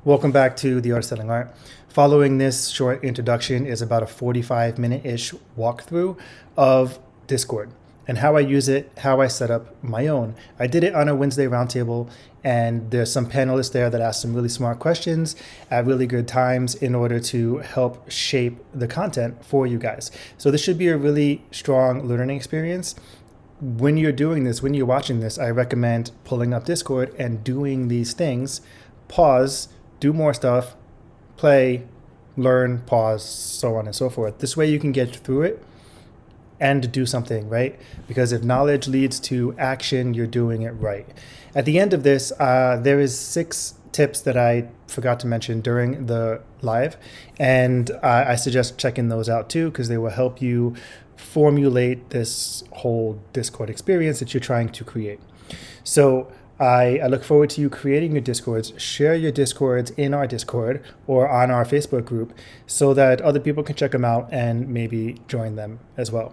Welcome back to The Art of Selling Art. Following this short introduction is about a 45-minute-ish walkthrough of Discord and how I use it, how I set up my own. I did it on a Wednesday roundtable, and there's some panelists there that asked some really smart questions at really good times in order to help shape the content for you guys. So this should be a really strong learning experience. When you're doing this, when you're watching this, I recommend pulling up Discord and doing these things. Pause, do more stuff, play, learn, pause, so on and so forth. This way you can get through it and do something, right? Because if knowledge leads to action, you're doing it right. At the end of this, there is 6 tips that I forgot to mention during the live, and I suggest checking those out too, because they will help you formulate this whole Discord experience that you're trying to create. So I look forward to you creating your Discords. Share your Discords in our Discord or on our Facebook group so that other people can check them out and maybe join them as well.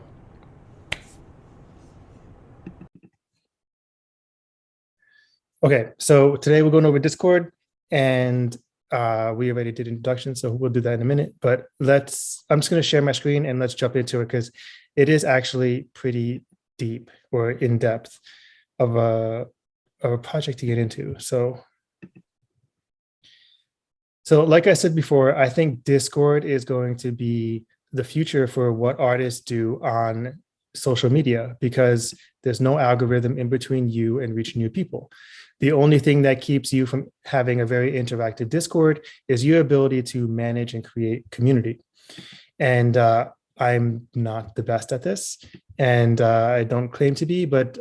Okay, so today we're going over Discord, and we already did introduction, so we'll do that in a minute. But I'm just going to share my screen and let's jump into it, because it is actually pretty deep or in depth of a project to get into. So like I said before, I think Discord is going to be the future for what artists do on social media, because there's no algorithm in between you and reaching new people. The only thing that keeps you from having a very interactive Discord is your ability to manage and create community. And I'm not the best at this, and I don't claim to be, but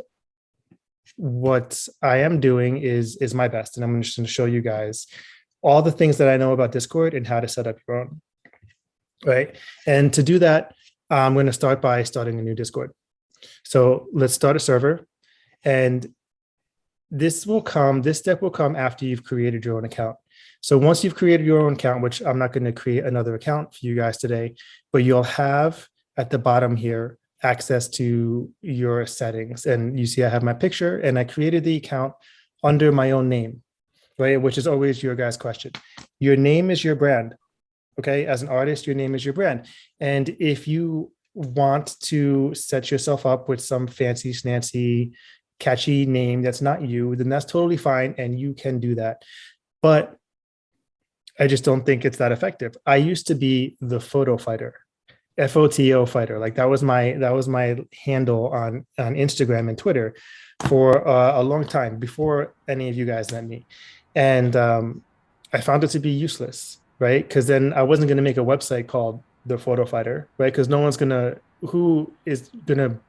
what I am doing is my best. And I'm just going to show you guys all the things that I know about Discord and how to set up your own, right? And to do that, I'm going to start by starting a new Discord. So let's start a server, and this step will come after you've created your own account. So once you've created your own account, which I'm not going to create another account for you guys today, but you'll have at the bottom here access to your settings. And you see I have my picture, and I created the account under my own name, right? Which is always your guys' question. Your name is your brand, okay? As an artist, your name is your brand. And if you want to set yourself up with some fancy snancy catchy name that's not you, then that's totally fine, and you can do that. But I just don't think it's that effective. I used to be the photo fighter, FOTO fighter. Like that was my handle on Instagram and Twitter for a long time before any of you guys met me. And I found it to be useless, right? Because then I wasn't going to make a website called the photo fighter, right? Because who is gonna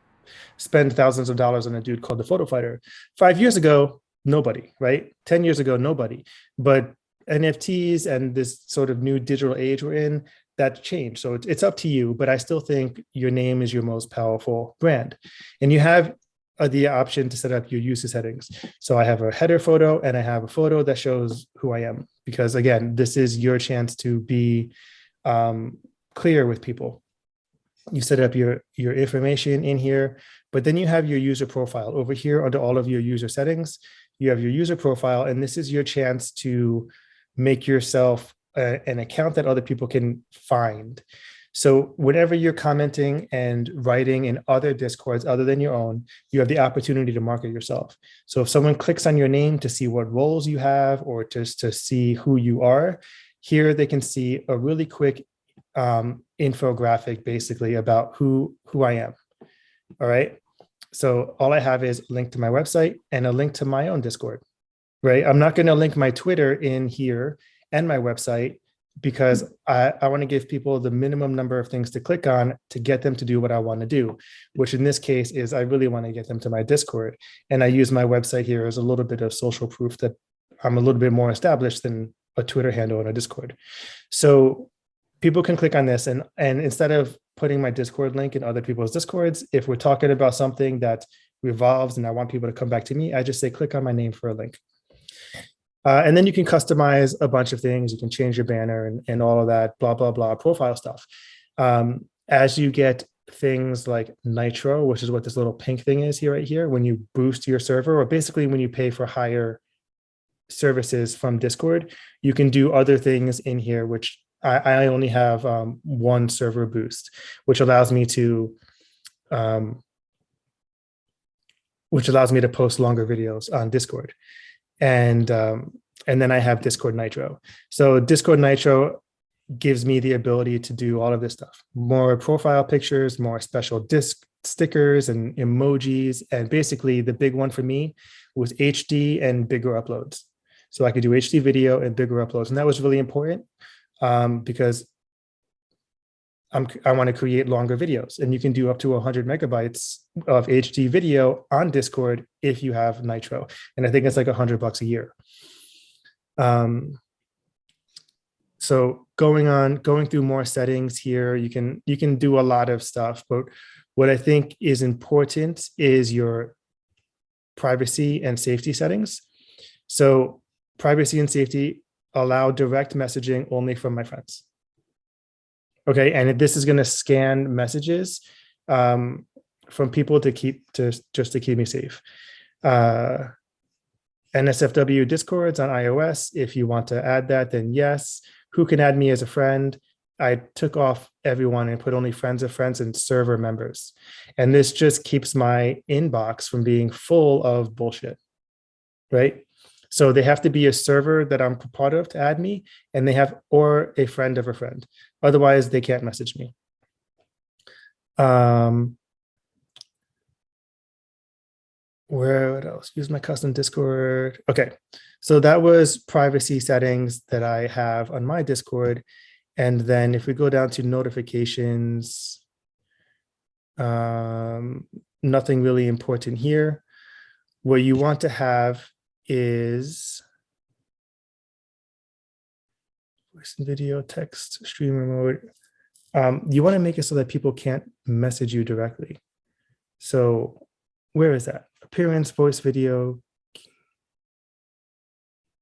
spend thousands of dollars on a dude called the photo fighter? 5 years ago, nobody, right? 10 years ago, nobody. But NFTs and this sort of new digital age we're in, that changed. So it's up to you, but I still think your name is your most powerful brand. And you have the option to set up your user settings. So I have a header photo, and I have a photo that shows who I am, because again, this is your chance to be clear with people. You set up your information in here, but then you have your user profile over here under all of your user settings. You have your user profile, and this is your chance to make yourself an account that other people can find. So whenever you're commenting and writing in other Discords other than your own, you have the opportunity to market yourself. So if someone clicks on your name to see what roles you have, or just to see who you are, here they can see a really quick infographic basically about who I am. All right. So all I have is a link to my website and a link to my own Discord, right? I'm not going to link my Twitter in here and my website, because I want to give people the minimum number of things to click on to get them to do what I want to do, which in this case is I really want to get them to my Discord. And I use my website here as a little bit of social proof that I'm a little bit more established than a Twitter handle and a Discord. So people can click on this, and instead of putting my Discord link in other people's Discords, if we're talking about something that revolves and I want people to come back to me, I just say, click on my name for a link. And then you can customize a bunch of things. You can change your banner and all of that, blah, blah, blah, profile stuff. As you get things like Nitro, which is what this little pink thing is here, right here, when you boost your server, or basically when you pay for higher services from Discord, you can do other things in here, which I only have one server boost, which allows me to post longer videos on Discord. And then I have Discord Nitro. So Discord Nitro gives me the ability to do all of this stuff, more profile pictures, more special disc stickers and emojis. And basically the big one for me was HD and bigger uploads. So I could do HD video and bigger uploads. And that was really important because I want to create longer videos, and you can do up to 100 megabytes of HD video on Discord if you have Nitro. And I think it's like $100 a year. So going through more settings here, you can do a lot of stuff, but what I think is important is your privacy and safety settings. So privacy and safety allow direct messaging only from my friends. Okay, and this is going to scan messages from people to keep me safe. NSFW Discords on iOS. If you want to add that, then yes. Who can add me as a friend? I took off everyone and put only friends of friends and server members. And this just keeps my inbox from being full of bullshit, right? So they have to be a server that I'm part of to add me, and they have, or a friend of a friend. Otherwise, they can't message me. What else? Use my custom Discord. Okay, so that was privacy settings that I have on my Discord. And then if we go down to notifications, nothing really important here. What you want to have is voice and video, text, streamer mode. You want to make it so that people can't message you directly. So where is that? Appearance, voice, video,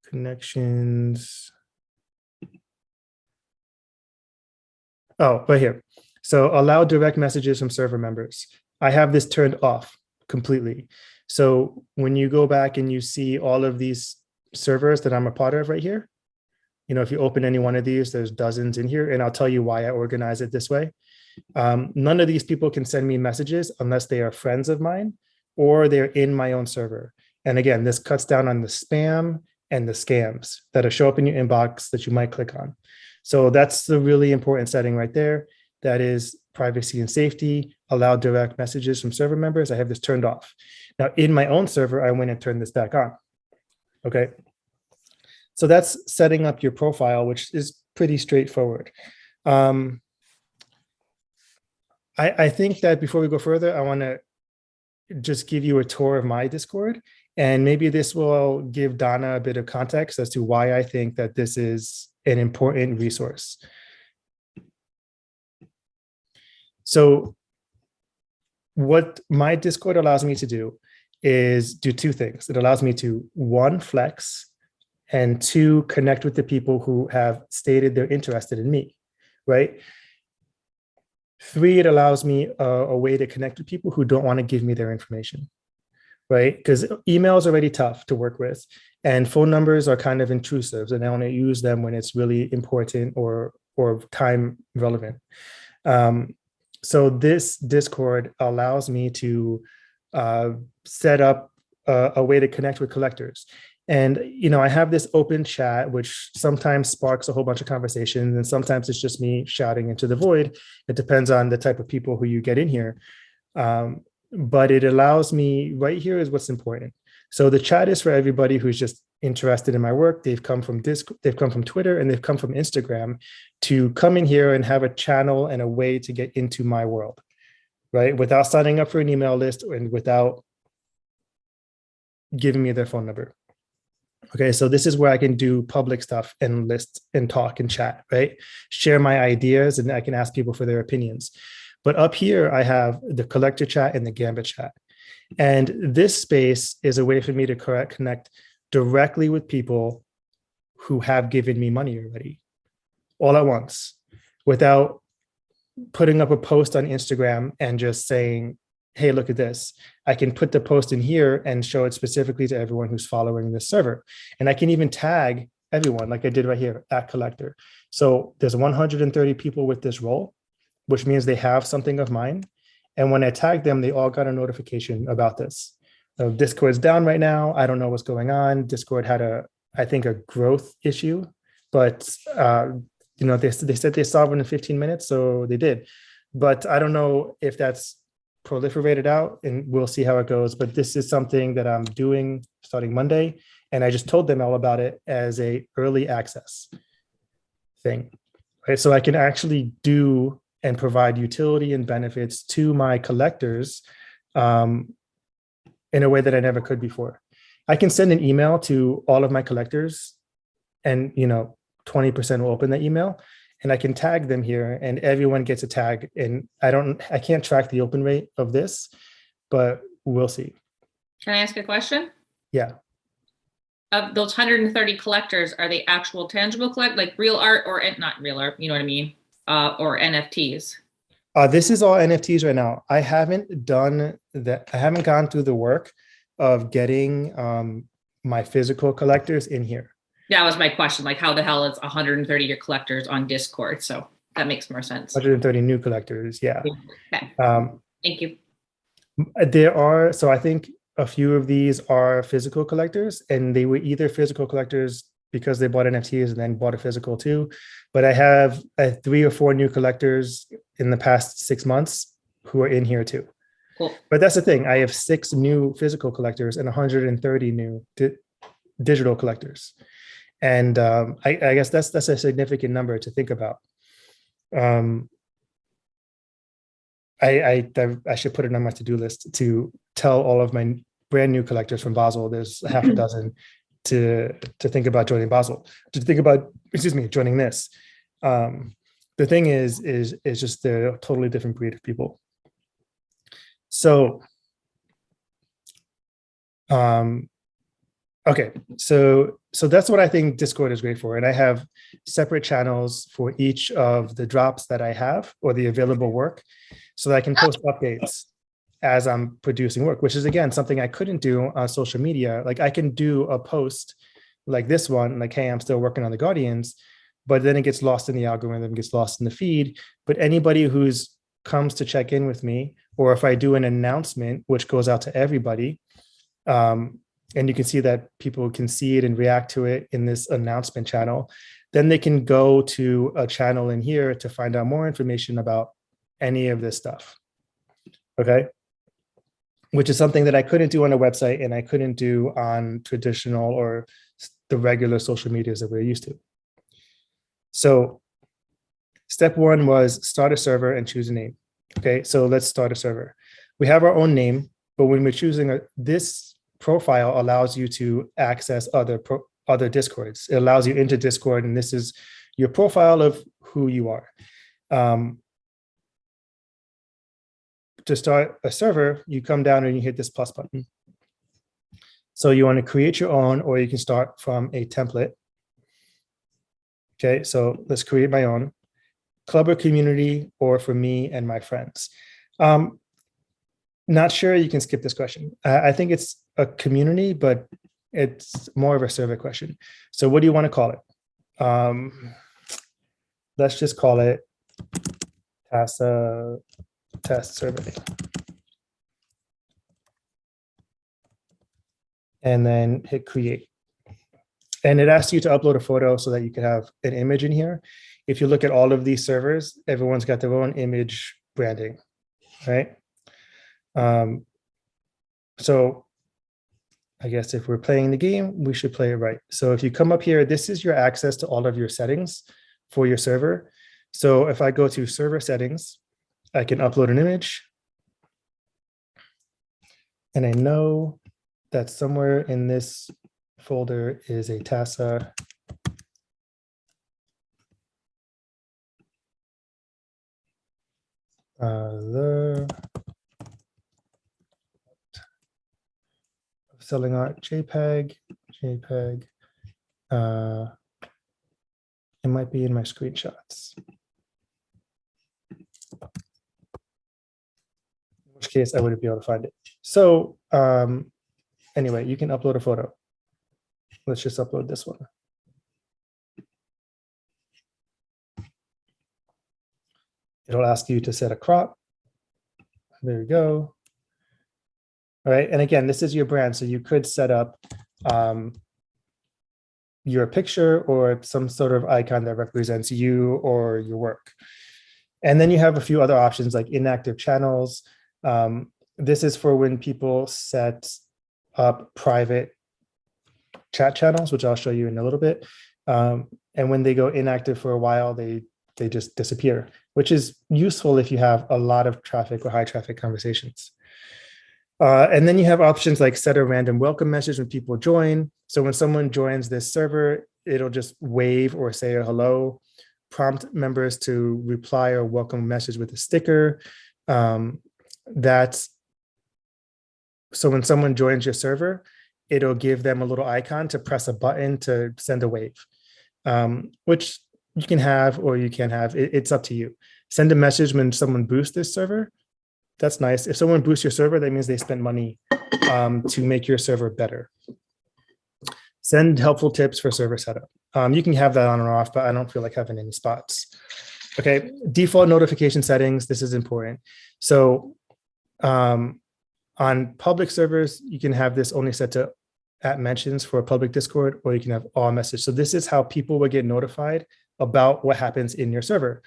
connections. Oh, right here. So allow direct messages from server members. I have this turned off completely. So when you go back and you see all of these servers that I'm a part of right here, you know, if you open any one of these, there's dozens in here, and I'll tell you why I organize it this way. None of these people can send me messages unless they are friends of mine or they're in my own server. And again, this cuts down on the spam and the scams that show up in your inbox that you might click on. So that's the really important setting right there. That is privacy and safety, allow direct messages from server members. I have this turned off. Now in my own server, I went and turned this back on. Okay. So that's setting up your profile, which is pretty straightforward. I think that before we go further, I want to just give you a tour of my Discord, and maybe this will give Donna a bit of context as to why I think that this is an important resource. So what my Discord allows me to do is do two things. It allows me to, one, flex, and two, connect with the people who have stated they're interested in me, right? Three, it allows me a way to connect with people who don't want to give me their information, right? Because email is already tough to work with, and phone numbers are kind of intrusive, and I only use them when it's really important or time relevant. So this Discord allows me to set up a way to connect with collectors. And, you know, I have this open chat, which sometimes sparks a whole bunch of conversations, and sometimes it's just me shouting into the void. It depends on the type of people who you get in here. But it allows me, right here is what's important. So the chat is for everybody who's just interested in my work. They've come from they've come from Twitter, and they've come from Instagram to come in here and have a channel and a way to get into my world, right? Without signing up for an email list and without giving me their phone number. Okay, so this is where I can do public stuff and list and talk and chat, right? Share my ideas, and I can ask people for their opinions. But up here, I have the collector chat and the Gambit chat. And this space is a way for me to connect directly with people who have given me money already, all at once, without putting up a post on Instagram and just saying, hey, look at this. I can put the post in here and show it specifically to everyone who's following this server. And I can even tag everyone like I did right here at collector. So there's 130 people with this role, which means they have something of mine. And when I tagged them, they all got a notification about this. Discord's down right now. I don't know what's going on. Discord had I think a growth issue, but they said they solved it in 15 minutes, so they did. But I don't know if that's proliferated out, and we'll see how it goes. But this is something that I'm doing starting Monday, and I just told them all about it as a early access thing, right? So I can actually do and provide utility and benefits to my collectors in a way that I never could before. I can send an email to all of my collectors, and 20% will open that email, and I can tag them here, and everyone gets a tag. And I can't track the open rate of this, but we'll see. Can I ask a question? Yeah. Of those 130 collectors, are they actual tangible like real art, or not real art, you know what I mean? Or NFTs? This is all NFTs right now. I haven't done that. I haven't gone through the work of getting my physical collectors in here. That was my question. Like, how the hell is 130 your collectors on Discord? So that makes more sense. 130 new collectors. Yeah. Okay. Thank you. So I think a few of these are physical collectors, and they were either physical collectors because they bought NFTs and then bought a physical too. But I have 3 or 4 new collectors in the past 6 months who are in here too. Cool. But that's the thing. I have 6 new physical collectors and 130 new digital collectors. And I guess that's a significant number to think about. I should put it on my to-do list to tell all of my brand new collectors from Basel, there's half a dozen, to think about joining Basel, to think about, joining this. The thing is just they're a totally different breed of people. So, okay, so that's what I think Discord is great for. And I have separate channels for each of the drops that I have or the available work, so that I can post updates as I'm producing work, which is, again, something I couldn't do on social media. Like, I can do a post like this one, like, hey, I'm still working on the Guardians, but then it gets lost in the algorithm, gets lost in the feed. But anybody who's comes to check in with me, or if I do an announcement, which goes out to everybody, and you can see that people can see it and react to it in this announcement channel, then they can go to a channel in here to find out more information about any of this stuff. Okay. Which is something that I couldn't do on a website, and I couldn't do on traditional or the regular social medias that we're used to. So step 1 was start a server and choose a name. Okay, so let's start a server. We have our own name, but when we're choosing this profile allows you to access other Discords. It allows you into Discord, and this is your profile of who you are. To start a server, you come down and you hit this plus button. So you want to create your own, or you can start from a template. Okay, so let's create my own club or community, or for me and my friends. Not sure, you can skip this question. I think it's a community, but it's more of a survey question. So what do you want to call it? Let's just call it TASA test survey. And then hit create. And it asks you to upload a photo so that you can have an image in here. If you look at all of these servers, everyone's got their own image branding, right? So I guess if we're playing the game, we should play it right. So if you come up here, this is your access to all of your settings for your server. So if I go to server settings, I can upload an image. And I know that somewhere in this folder is a TASA selling art JPEG. It might be in my screenshots. which case I wouldn't be able to find it. So anyway, you can upload a photo. Let's just upload this one. It'll ask you to set a crop. There we go. All right, and again, this is your brand, so you could set up your picture or some sort of icon that represents you or your work. And then you have a few other options like Inactive Channels. This is for when people set up private chat channels, which I'll show you in a little bit. And when they go inactive for a while, they just disappear, which is useful if you have a lot of traffic or high traffic conversations. And then you have options like set a random welcome message when people join. So when someone joins this server, it'll just wave or say a hello, prompt members to reply or welcome message with a sticker. So when someone joins your server, it'll give them a little icon to press a button to send a wave, which you can have or you can't have. It's up to you. Send a message when someone boosts this server. That's nice. If someone boosts your server, that means they spent money to make your server better. Send helpful tips for server setup. You can have that on or off, but I don't feel like having any spots. Okay, default notification settings. This is important. So on public servers, you can have this only set to @mentions for a public Discord, or you can have all message. So this is how people will get notified about what happens in your server.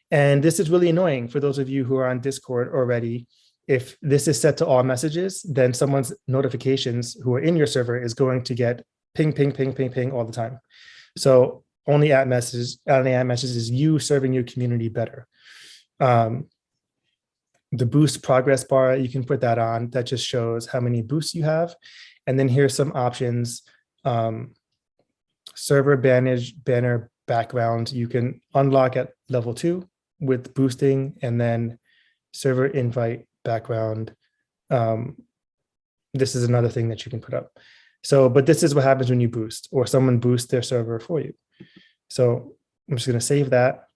And this is really annoying for those of you who are on Discord already. If this is set to all messages, then someone's notifications who are in your server is going to get ping, ping, ping, ping, ping all the time. So only @messages is you serving your community better. The boost progress bar, you can put that on. That just shows how many boosts you have. And then here's some options. Server banner background, you can unlock at level 2 with boosting, and then server invite background. This is another thing that you can put up. So, but this is what happens when you boost or someone boosts their server for you. So I'm just going to save that.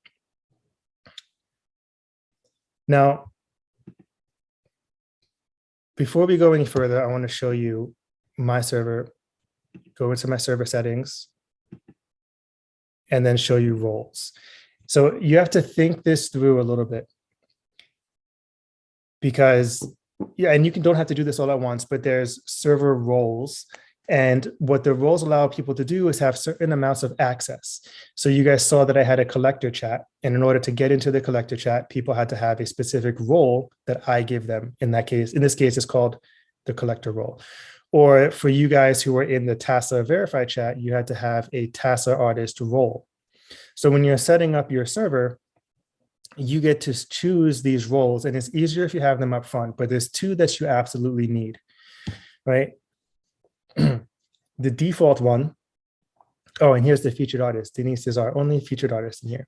Now, before we go any further, I want to show you my server, go into my server settings, and then show you roles. So you have to think this through a little bit, because, yeah, and you don't have to do this all at once, but there's server roles. And what the roles allow people to do is have certain amounts of access. So you guys saw that I had a collector chat, and in order to get into the collector chat, people had to have a specific role that I give them. In this case, it's called the collector role. Or for you guys who were in the TASA verified chat, you had to have a TASA artist role. So when you're setting up your server, you get to choose these roles, and it's easier if you have them up front, but there's 2 that you absolutely need, right? The default one, oh, and here's the featured artist. Denise is our only featured artist in here.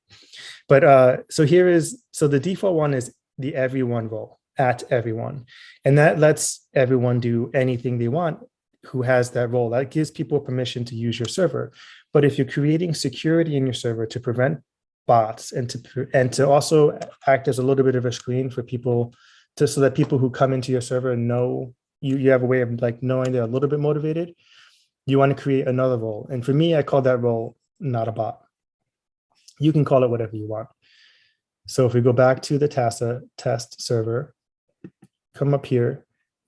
But so the default one is the everyone role, @everyone. And that lets everyone do anything they want who has that role. That gives people permission to use your server. But if you're creating security in your server to prevent bots and to also act as a little bit of a screen for people, so that people who come into your server know you have a way of like knowing they're a little bit motivated, you want to create another role. And for me, I call that role not a bot. You can call it whatever you want. So if we go back to the TASA test server, come up here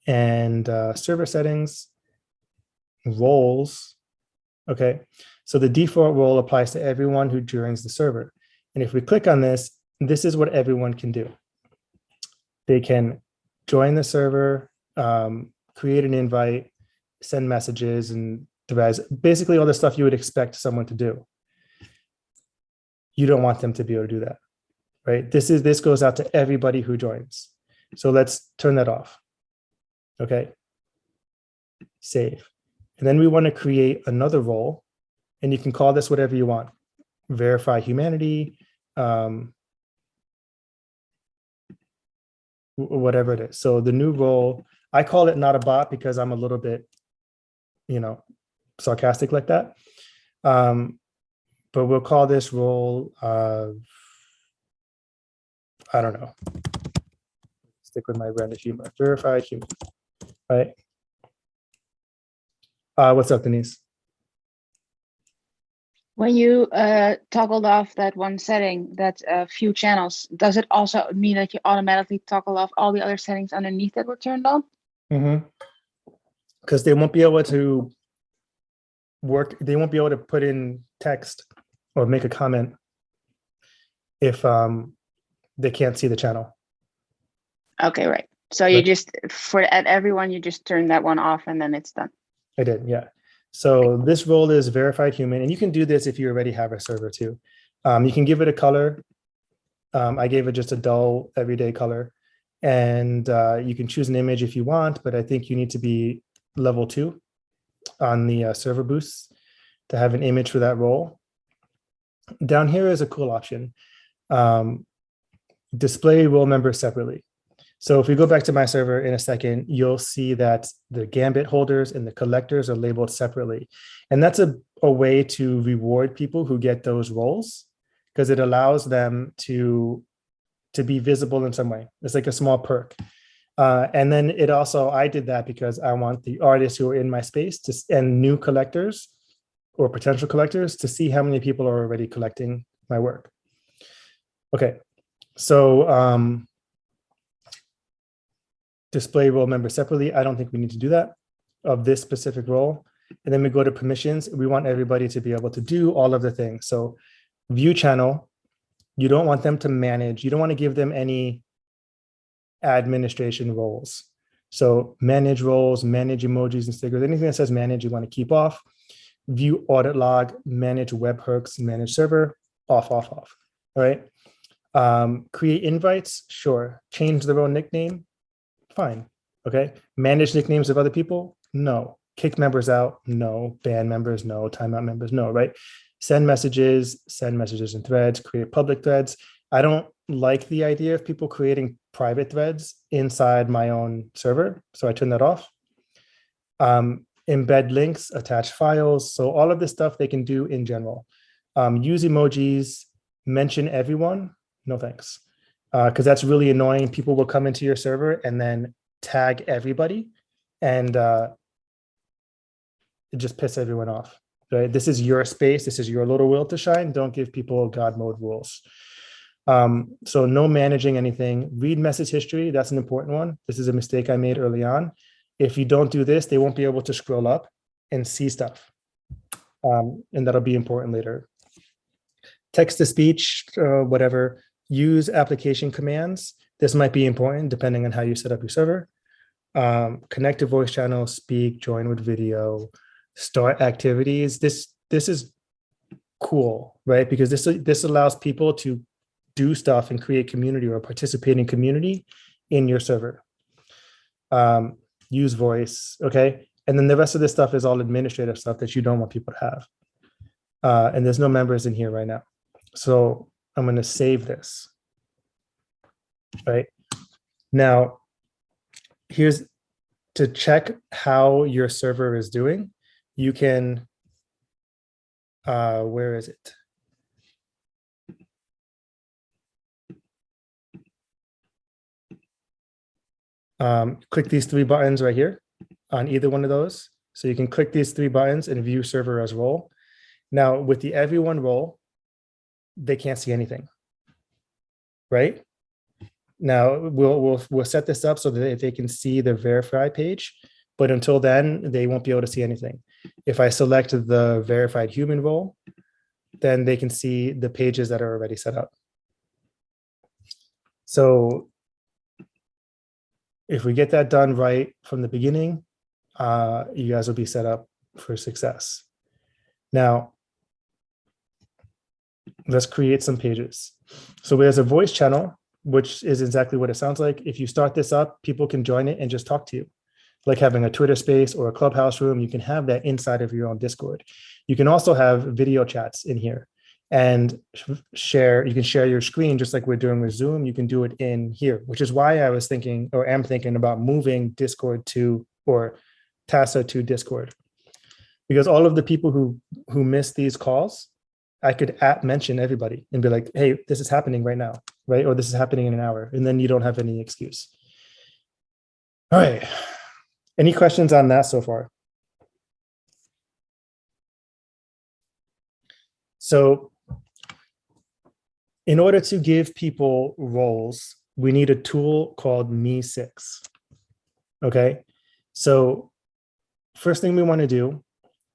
and server settings, roles. Okay, so the default role applies to everyone who joins the server. And if we click on this, this is what everyone can do. They can join the server, create an invite, send messages and threads, basically all the stuff you would expect someone to do. You don't want them to be able to do that, right? This goes out to everybody who joins. So let's turn that off. Okay, save. And then we want to create another role, and you can call this whatever you want. Verify humanity, whatever it is. So the new role, I call it not a bot because I'm a little bit, sarcastic like that. But we'll call this role, I don't know. stick with my brand of humor. Verified human, right? What's up, Denise? When you toggled off that one setting, that few channels, does it also mean that you automatically toggle off all the other settings underneath that were turned on? Because they won't be able to work. They won't be able to put in text or make a comment if they can't see the channel. Okay, right. So you just, at everyone, you just turn that one off and then it's done. I did, yeah. So this role is verified human, and you can do this if you already have a server too. You can give it a color. I gave it just a dull everyday color, and you can choose an image if you want, but I think you need to be level 2 on the server boosts to have an image for that role. Down here is a cool option. Display role members separately. So if we go back to my server in a second, you'll see that the Gambit holders and the collectors are labeled separately. And that's a way to reward people who get those roles, because it allows them to be visible in some way. It's like a small perk. And then it also, I did that because I want the artists who are in my space and new collectors or potential collectors to see how many people are already collecting my work. Okay, so display role members separately. I don't think we need to do that of this specific role. And then we go to permissions. We want everybody to be able to do all of the things. So view channel, you don't want them to manage. You don't want to give them any administration roles. So manage roles, manage emojis and stickers, anything that says manage, you want to keep off. View audit log, manage webhooks, manage server, off. All right. Create invites, sure. Change their own nickname, fine. Okay. Manage nicknames of other people, no. Kick members out, no. Ban members, no. Timeout members, no. Right. Send messages in threads, create public threads. I don't like the idea of people creating private threads inside my own server, so I turn that off. Embed links, attach files. So all of this stuff they can do in general. Use emojis, mention everyone, no thanks. Because that's really annoying. People will come into your server and then tag everybody, and it just piss everyone off. Right? This is your space. This is your little will to shine. Don't give people God mode rules. So no managing anything. Read message history. That's an important one. This is a mistake I made early on. If you don't do this, they won't be able to scroll up and see stuff. And that'll be important later. Text to speech, whatever. Use application commands. This might be important depending on how you set up your server. Connect to voice channel, speak, join with video, start activities. This is cool, right? Because this allows people to do stuff and create community or participate in community in your server. Use voice, okay? And then the rest of this stuff is all administrative stuff that you don't want people to have. And there's no members in here right now. So I'm going to save this, right? Now, here's to check how your server is doing. You can, where is it? Click these 3 buttons right here on either one of those. So you can click these 3 buttons and view server as role. Now with the everyone role, they can't see anything, right? Now we'll set this up so that they can see the verify page, but until then, they won't be able to see anything. If I select the verified human role, then they can see the pages that are already set up. So if we get that done right from the beginning, you guys will be set up for success. Now, let's create some pages. So there's a voice channel, which is exactly what it sounds like. If you start this up, people can join it and just talk to you. Like having a Twitter space or a Clubhouse room, you can have that inside of your own Discord. You can also have video chats in here and share. You can share your screen just like we're doing with Zoom. You can do it in here, which is why I was thinking or am thinking about moving Discord to or TASA to Discord, because all of the people who miss these calls, I could mention everybody and be like, hey, this is happening right now, right? Or this is happening in an hour. And then you don't have any excuse. All right. Any questions on that so far? So in order to give people roles, we need a tool called Me6. Okay. So first thing we want to do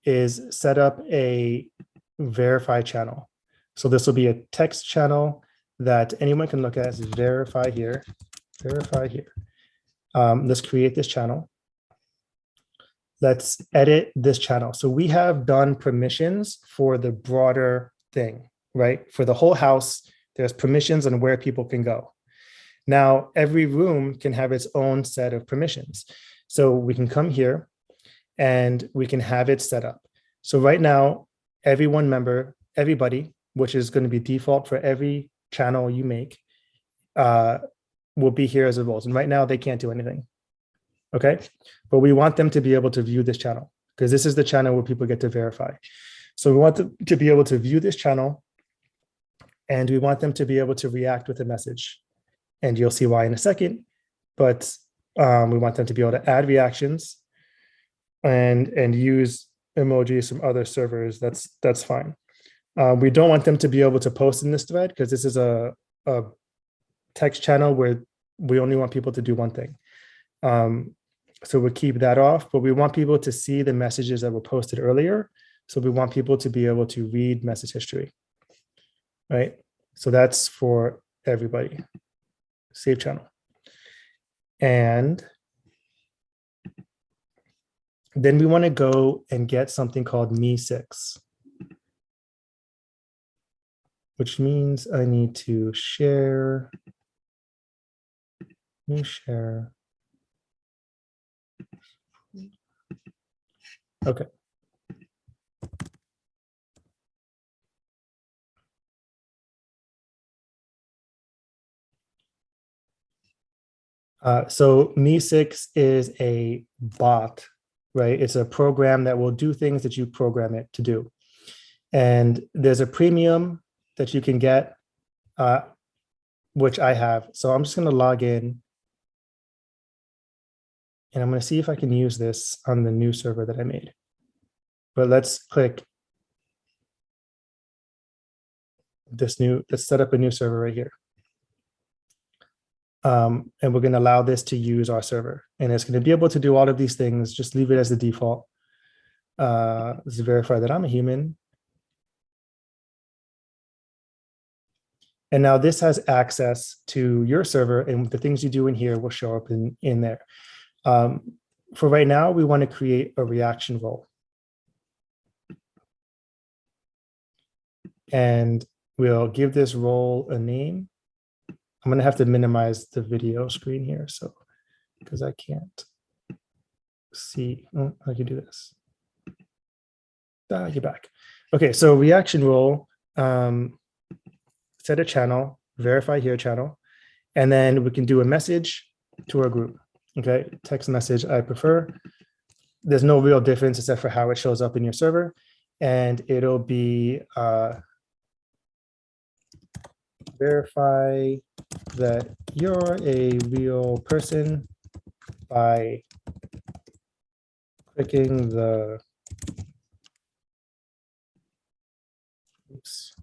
is set up a verify channel. So this will be a text channel that anyone can look at as verify here, verify here. Let's create this channel. Let's edit this channel. So we have done permissions for the broader thing, right? For the whole house, there's permissions on where people can go. Now, every room can have its own set of permissions. So we can come here and we can have it set up. So right now, everybody, which is going to be default for every channel you make, will be here as a roles. And right now they can't do anything. Okay. But we want them to be able to view this channel because this is the channel where people get to verify. So we want them to be able to view this channel and we want them to be able to react with a message. And you'll see why in a second, but we want them to be able to add reactions and use emojis from other servers. That's fine. We don't want them to be able to post in this thread because this is a text channel where we only want people to do one thing. So we'll keep that off, but we want people to see the messages that were posted earlier. So we want people to be able to read message history, right? So that's for everybody. Save channel. And then we want to go and get something called Me6, which means I need to share, new share. Okay. So Me6 is a bot, right? It's a program that will do things that you program it to do. And there's a premium that you can get, which I have. So I'm just going to log in. And I'm going to see if I can use this on the new server that I made. But let's click this new, let's set up a new server right here. And we're going to allow this to use our server. And it's going to be able to do all of these things. Just leave it as the default. Let's verify that I'm a human. And now this has access to your server, and the things you do in here will show up in there. For right now, we want to create a reaction role. And we'll give this role a name. I'm going to have to minimize the video screen here, so because I can't see. Oh, I can do this. You're back. Okay, so reaction role, set a channel, verify here channel, and then we can do a message to our group. Okay, text message I prefer. There's no real difference except for how it shows up in your server, and it'll be verify that you're a real person by clicking the oops.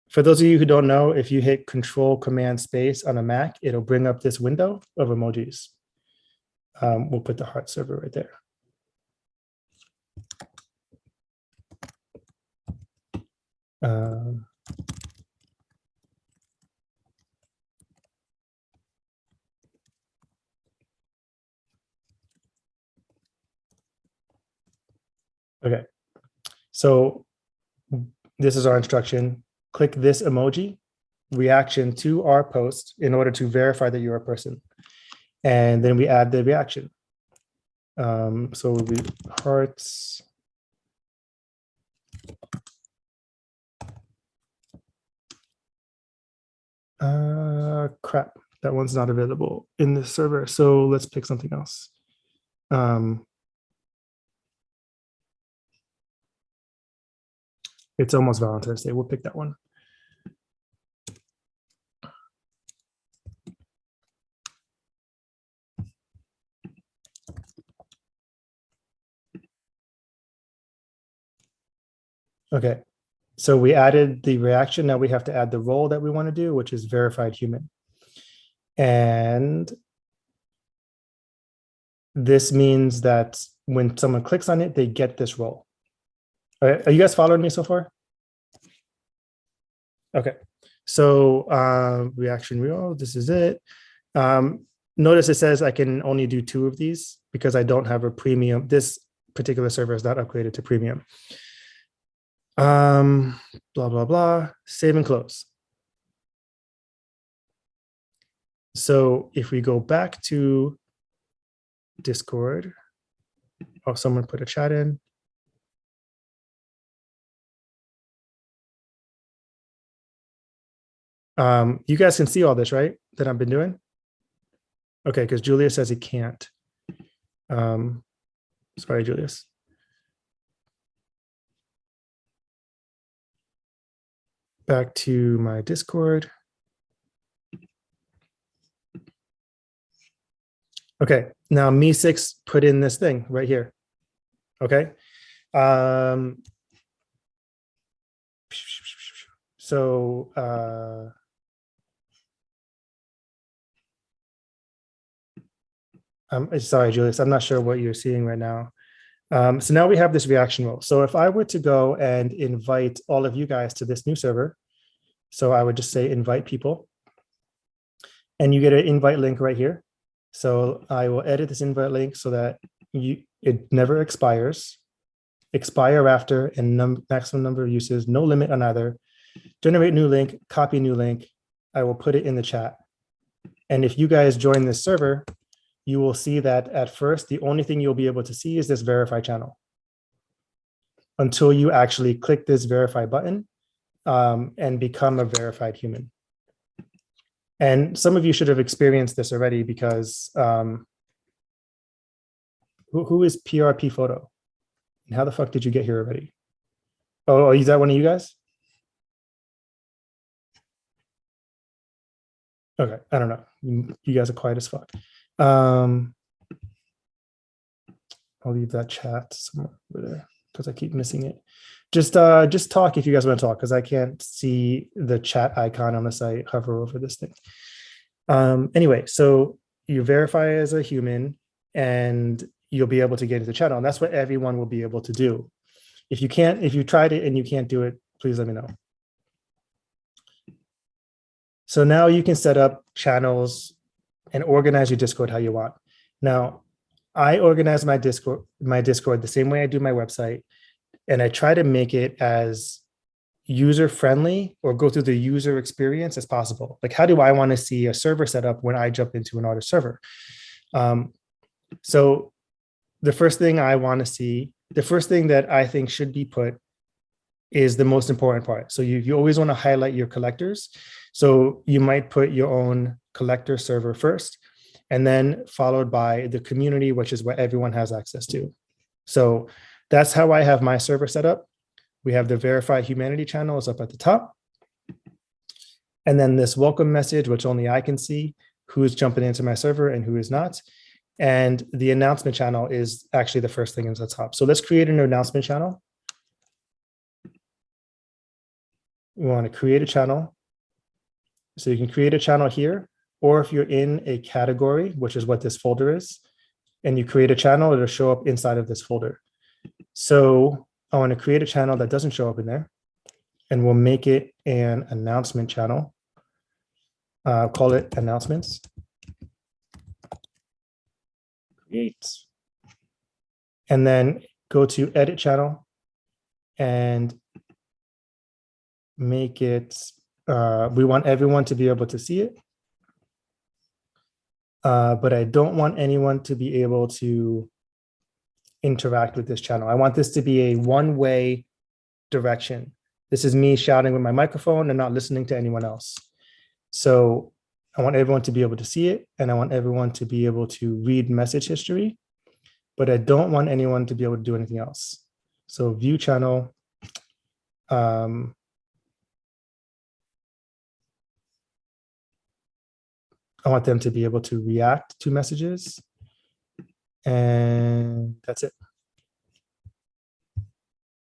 For those of you who don't know, if you hit Control Command Space on a Mac, it'll bring up this window of emojis. We'll put the heart server right there. Okay, so this is our instruction. Click this emoji reaction to our post in order to verify that you're a person. And then we add the reaction. So it will be hearts. Crap, that one's not available in the server. So let's pick something else. It's almost Valentine's Day. We'll pick that one. Okay. So we added the reaction. Now we have to add the role that we want to do, which is verified human. And this means that when someone clicks on it, they get this role. All right. Are you guys following me so far? Okay. So reaction role, this is it. Notice it says I can only do 2 of these because I don't have a premium. This particular server is not upgraded to premium. Blah, blah, blah, save and close. So if we go back to Discord, oh, someone put a chat in. You guys can see all this, right? That I've been doing? Okay, because Julius says he can't. Sorry, Julius. Back to my Discord. Okay, now Me6 put in this thing right here. Okay. So I'm sorry, Julius, I'm not sure what you're seeing right now. So now we have this reaction role. So if I were to go and invite all of you guys to this new server, so I would just say invite people, and you get an invite link right here. So I will edit this invite link so that it never expires, expire after, and maximum number of uses, no limit on either. Generate new link, copy new link. I will put it in the chat. And if you guys join this server, you will see that at first, the only thing you'll be able to see is this verify channel until you actually click this verify button and become a verified human. And some of you should have experienced this already because who is PRP photo? And how the fuck did you get here already? Oh, is that one of you guys? Okay, I don't know. You guys are quiet as fuck. I'll leave that chat somewhere over there because I keep missing it. Just talk if you guys want to talk because I can't see the chat icon unless I hover over this thing. Anyway, so you verify as a human and you'll be able to get into the channel. And that's what everyone will be able to do. If you tried it and you can't do it, please let me know. So now you can set up channels and organize your Discord how you want. Now, I organize my Discord the same way I do my website, and I try to make it as user-friendly or go through the user experience as possible. Like, how do I want to see a server set up when I jump into an artist server? So the first thing I want to see, the first thing that I think should be put is the most important part. So you always want to highlight your collectors. So you might put your own collector server first, and then followed by the community, which is what everyone has access to. So that's how I have my server set up. We have the verified humanity channels up at the top. And then this welcome message, which only I can see who is jumping into my server and who is not. And the announcement channel is actually the first thing at the top. So let's create an announcement channel. We want to create a channel. So you can create a channel here, or if you're in a category, which is what this folder is, and you create a channel, it'll show up inside of this folder. So I want to create a channel that doesn't show up in there, and we'll make it an announcement channel. Call it announcements. Create. And then go to edit channel and make it, we want everyone to be able to see it. But I don't want anyone to be able to interact with this channel. I want this to be a one-way direction. This is me shouting with my microphone and not listening to anyone else. So I want everyone to be able to see it, and I want everyone to be able to read message history, but I don't want anyone to be able to do anything else. So view channel. I want them to be able to react to messages, and that's it.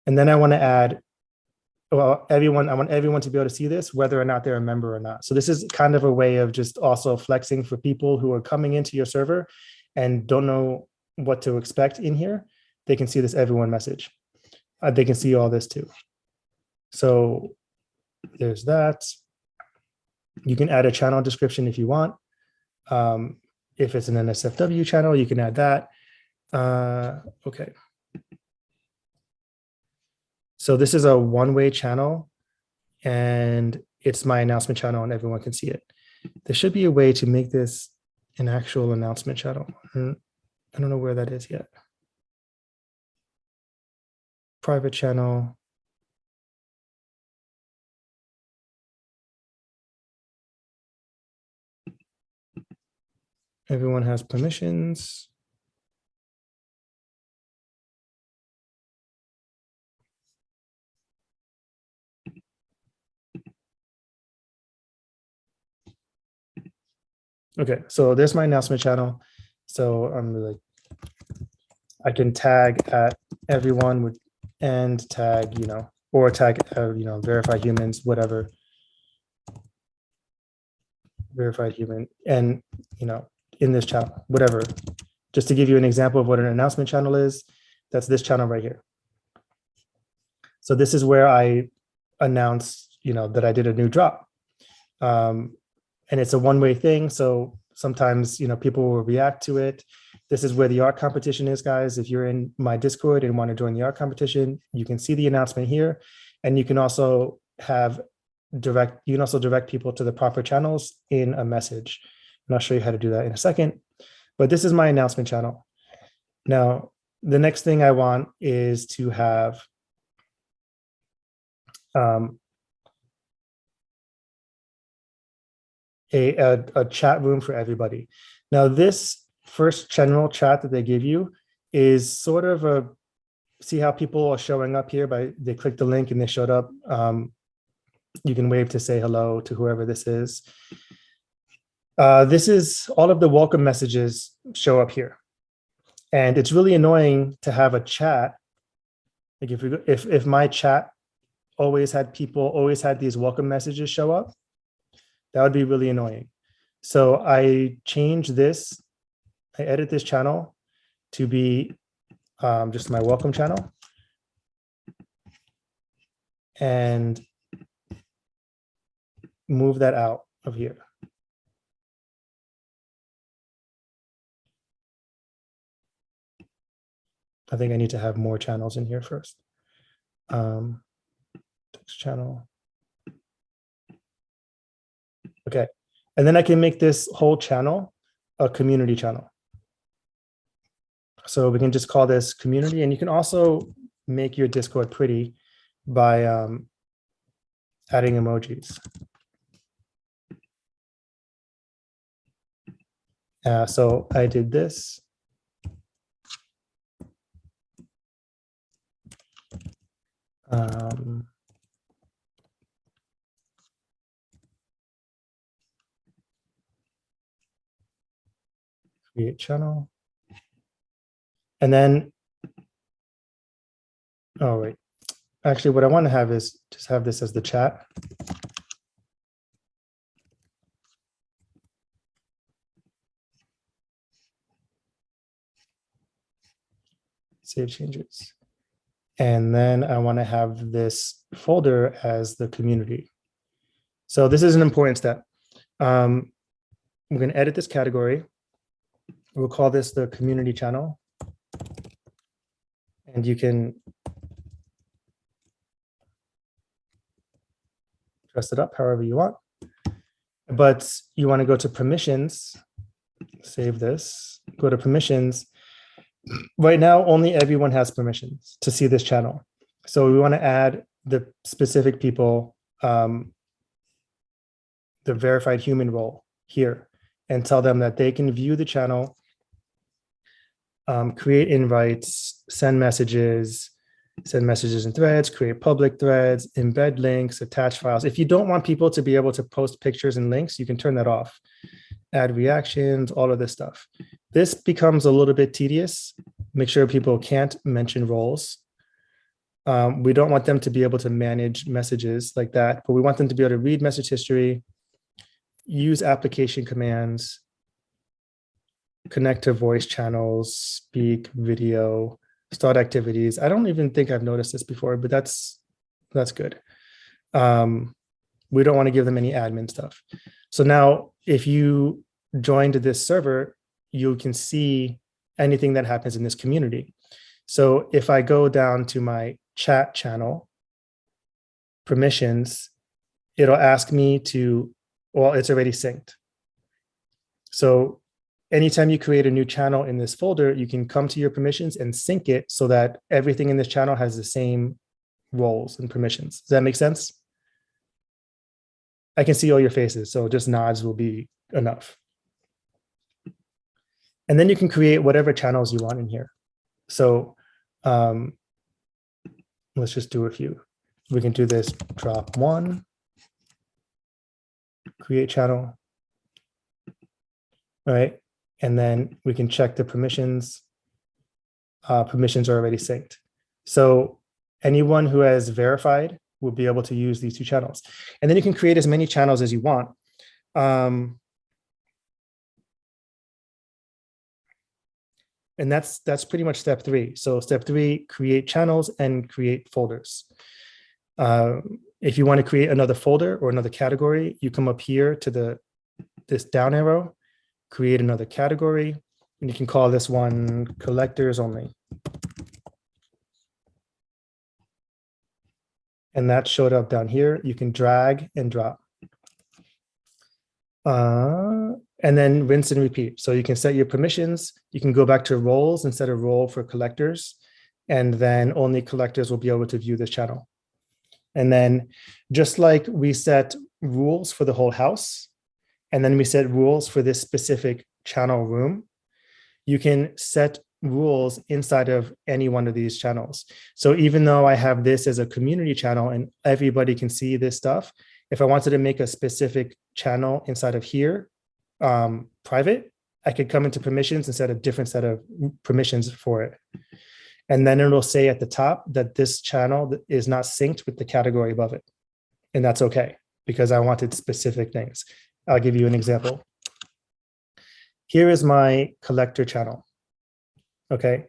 And then I want to add well, I want everyone to be able to see this, whether or not they're a member or not. So this is kind of a way of just also flexing for people who are coming into your server and don't know what to expect in here. They can see this everyone message. They can see all this too. So there's that. You can add a channel description if you want. If it's an NSFW channel, you can add that. Okay. So this is a one-way channel, and it's my announcement channel, and everyone can see it. There should be a way to make this an actual announcement channel. I don't know where that is yet. Private channel. Everyone has permissions. Okay, so there's my announcement channel. So I'm like, I can tag at everyone with and tag, or tag, verified humans, whatever. Verified human, and in this channel, whatever. Just to give you an example of what an announcement channel is, that's this channel right here. So this is where I announce, that I did a new drop. And it's a one-way thing. So sometimes, people will react to it. This is where the art competition is, guys. If you're in my Discord and want to join the art competition, you can see the announcement here. And you can also direct people to the proper channels in a message. And I'll show you how to do that in a second. But this is my announcement channel. Now, the next thing I want is to have a chat room for everybody. Now, this first general chat that they give you is sort of see how people are showing up here they click the link and they showed up. You can wave to say hello to whoever this is. This is all of the welcome messages show up here. And it's really annoying to have a chat. Like if my chat always had these welcome messages show up, that would be really annoying. So I change this, I edit this channel to be just my welcome channel. And move that out of here. I think I need to have more channels in here first. Text channel. Okay, and then I can make this whole channel a community channel. So we can just call this community, and you can also make your Discord pretty by adding emojis. So I did this. Create channel. And then, oh wait, actually what I want to have is just have this as the chat. Save changes. And then I want to have this folder as the community. So this is an important step. We're going to edit this category. We'll call this the community channel. And you can dress it up however you want. But you want to go to permissions, save this, go to permissions. Right now, only everyone has permissions to see this channel. So we want to add the specific people, the verified human role here, and tell them that they can view the channel, create invites, send messages in threads, create public threads, embed links, attach files. If you don't want people to be able to post pictures and links, you can turn that off. Add reactions, all of this stuff. This becomes a little bit tedious. Make sure people can't mention roles. We don't want them to be able to manage messages like that, but we want them to be able to read message history, use application commands, connect to voice channels, speak, video, start activities. I don't even think I've noticed this before, but that's good. We don't want to give them any admin stuff. So now if you joined this server, you can see anything that happens in this community. So if I go down to my chat channel permissions, it'll ask me to, well, it's already synced. So anytime you create a new channel in this folder, you can come to your permissions and sync it so that everything in this channel has the same roles and permissions. Does that make sense? I can see all your faces, so just nods will be enough. And then you can create whatever channels you want in here. So let's just do a few. We can do this drop one, create channel. All right. And then we can check the permissions. Permissions are already synced. So anyone who has verified will be able to use these two channels. And then you can create as many channels as you want. And that's pretty much step 3. So step 3, create channels and create folders. If you want to create another folder or another category, you come up here to this down arrow, create another category, and you can call this one collectors only. And that showed up down here. You can drag and drop. And then rinse and repeat. So you can set your permissions. You can go back to roles instead of role for collectors. And then only collectors will be able to view this channel. And then just like we set rules for the whole house, and then we set rules for this specific channel room, you can set rules inside of any one of these channels. So even though I have this as a community channel and everybody can see this stuff, if I wanted to make a specific channel inside of here, private, I could come into permissions and set a different set of permissions for it. And then it'll say at the top that this channel is not synced with the category above it. And that's okay, because I wanted specific things. I'll give you an example. Here is my collector channel. Okay.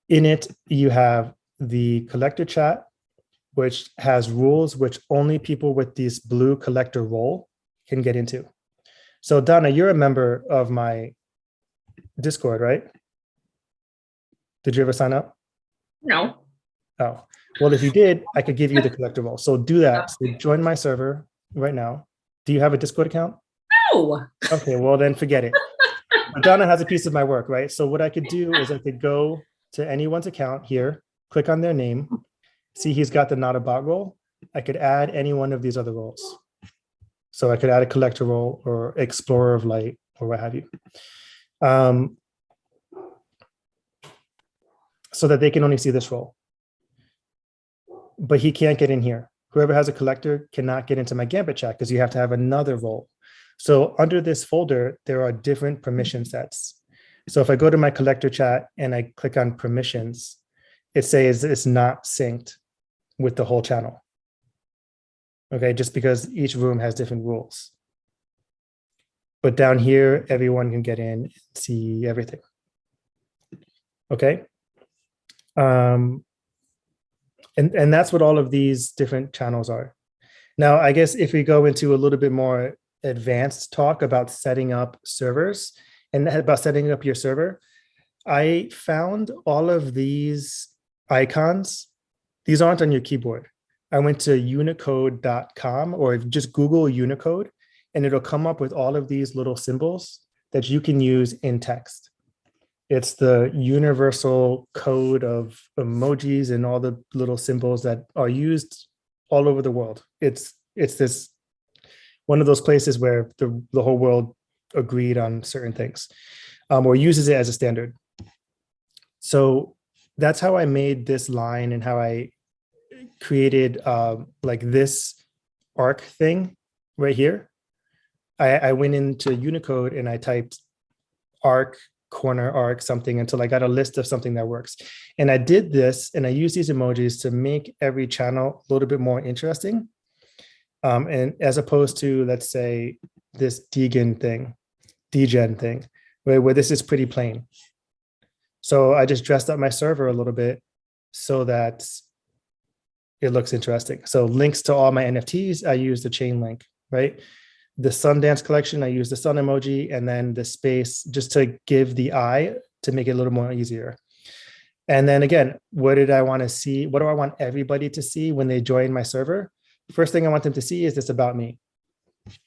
In it, you have the collector chat, which has rules which only people with this blue collector role can get into. So Donna, you're a member of my Discord, right? Did you ever sign up? No. Oh, well, if you did, I could give you the collector role. So do that. So join my server right now. Do you have a Discord account? No. Okay, well then forget it. But Donna has a piece of my work, right? So what I could do is I could go to anyone's account here, click on their name, see he's got the not a bot role. I could add any one of these other roles. So I could add a collector role or explorer of light or what have you. So that they can only see this role. But he can't get in here. Whoever has a collector cannot get into my Gambit chat because you have to have another role. So under this folder, there are different permission sets. So if I go to my collector chat and I click on permissions, it says it's not synced with the whole channel. Okay, just because each room has different rules. But down here, everyone can get in and see everything. Okay. And that's what all of these different channels are. Now, I guess if we go into a little bit more advanced talk about setting up servers and about setting up your server, I found all of these icons. These aren't on your keyboard. I went to unicode.com or just Google Unicode, and it'll come up with all of these little symbols that you can use in text. It's the universal code of emojis and all the little symbols that are used all over the world. It's this one of those places where the whole world agreed on certain things or uses it as a standard. So that's how I made this line and how I created like this arc thing right here. I went into Unicode and I typed arc corner arc something until I got a list of something that works. And I did this, and I use these emojis to make every channel a little bit more interesting. And as opposed to, let's say, this degen thing, where this is pretty plain. So I just dressed up my server a little bit so that it looks interesting. So links to all my NFTs, I use the chain link, right? The Sundance collection, I use the sun emoji, and then the space just to give the eye to make it a little more easier. And then again, what did I want to see? What do I want everybody to see when they join my server? First thing I want them to see is this about me.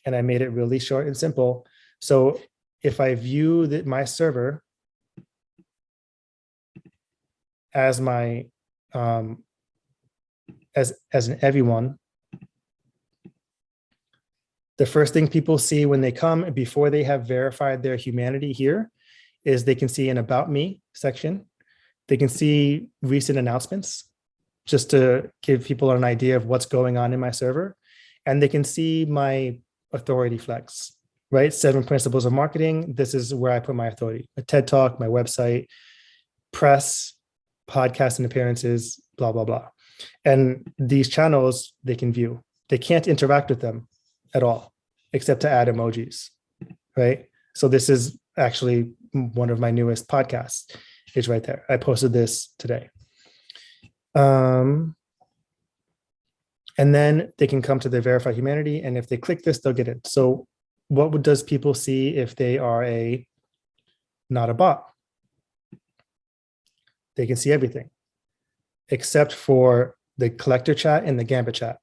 And I made it really short and simple. So if I view my server as my as an everyone, the first thing people see when they come, before they have verified their humanity here, is they can see an about me section. They can see recent announcements, just to give people an idea of what's going on in my server. And they can see my authority flex, right? 7 principles of marketing. This is where I put my authority: a TED Talk, my website, press, podcast and appearances, blah, blah, blah. And these channels, they can view. They can't interact with them at all, except to add emojis, right? So this is actually one of my newest podcasts. It's right there. I posted this today. And then they can come to the Verify Humanity, and if they click this, they'll get it. So what does people see if they are not a bot? They can see everything, except for the collector chat and the Gambit chat,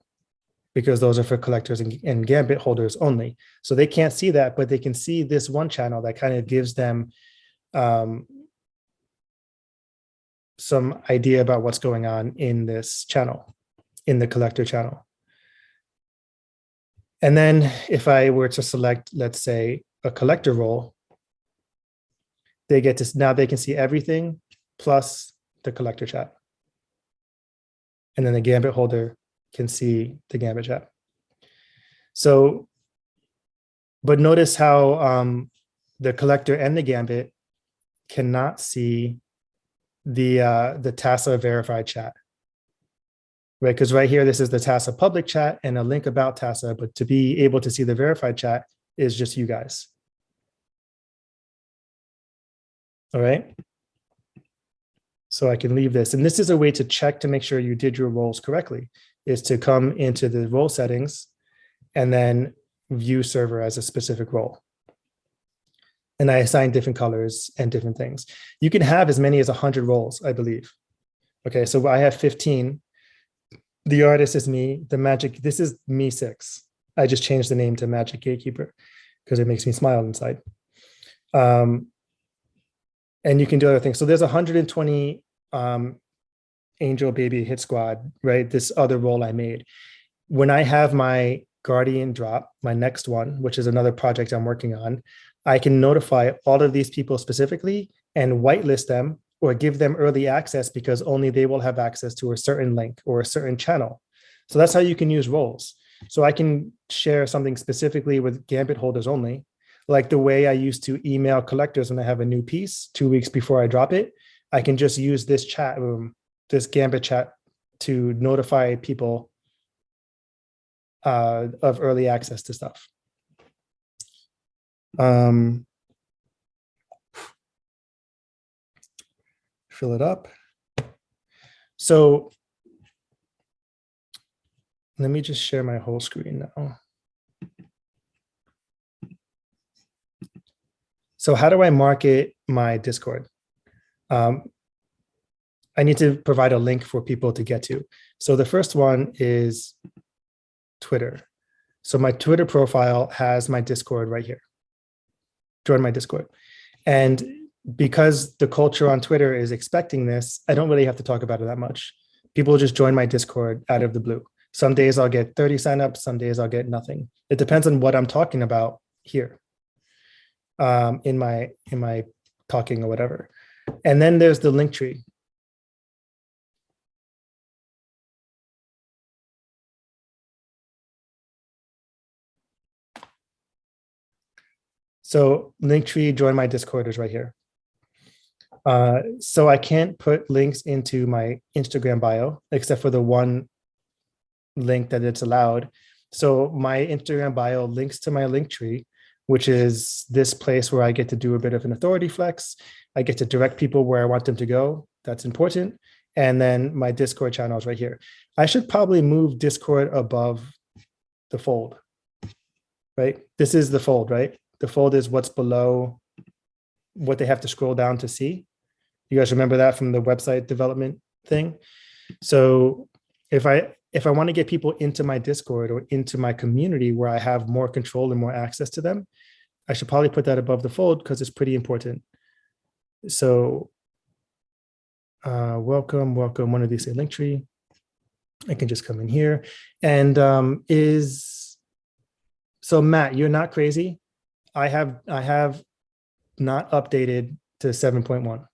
because those are for collectors and Gambit holders only. So they can't see that, but they can see this one channel that kind of gives them some idea about what's going on in this channel, in the collector channel. And then if I were to select, let's say, a collector role, they get to, now they can see everything plus the collector chat. And then the Gambit holder can see the Gambit chat. So, but notice how the collector and the Gambit cannot see the TASA verified chat, right? Because right here, this is the TASA public chat and a link about TASA, but to be able to see the verified chat is just you guys. All right. So I can leave this. And this is a way to check to make sure you did your roles correctly, is to come into the role settings and then view server as a specific role. And I assign different colors and different things. You can have as many as 100 roles, I believe. Okay, so I have 15. The artist is me. The magic, this is me 6. I just changed the name to Magic Gatekeeper because it makes me smile inside. And you can do other things. So there's 120 Angel Baby Hit Squad, right? This other role I made. When I have my Guardian drop, my next one, which is another project I'm working on, I can notify all of these people specifically and whitelist them or give them early access because only they will have access to a certain link or a certain channel. So that's how you can use roles. So I can share something specifically with Gambit holders only, like the way I used to email collectors when I have a new piece 2 weeks before I drop it. I can just use this chat room, this Gambit chat, to notify people of early access to stuff. Fill it up. So let me just share my whole screen now. So how do I market my Discord? I need to provide a link for people to get to. So the first one is Twitter. So my Twitter profile has my Discord right here. Join my Discord. And because the culture on Twitter is expecting this, I don't really have to talk about it that much. People just join my Discord out of the blue. Some days I'll get 30 signups, some days I'll get nothing. It depends on what I'm talking about here in my talking or whatever. And then there's the link tree. So Linktree, join my Discord is right here. So I can't put links into my Instagram bio, except for the one link that it's allowed. So my Instagram bio links to my link tree, which is this place where I get to do a bit of an authority flex. I get to direct people where I want them to go. That's important. And then my Discord channel is right here. I should probably move Discord above the fold, right? This is the fold, right? The fold is what's below what they have to scroll down to see. You guys remember that from the website development thing? So if I want to get people into my Discord or into my community where I have more control and more access to them, I should probably put that above the fold because it's pretty important. So welcome. One of these say link tree. I can just come in here. And so Matt, you're not crazy. I have not updated to 7.1.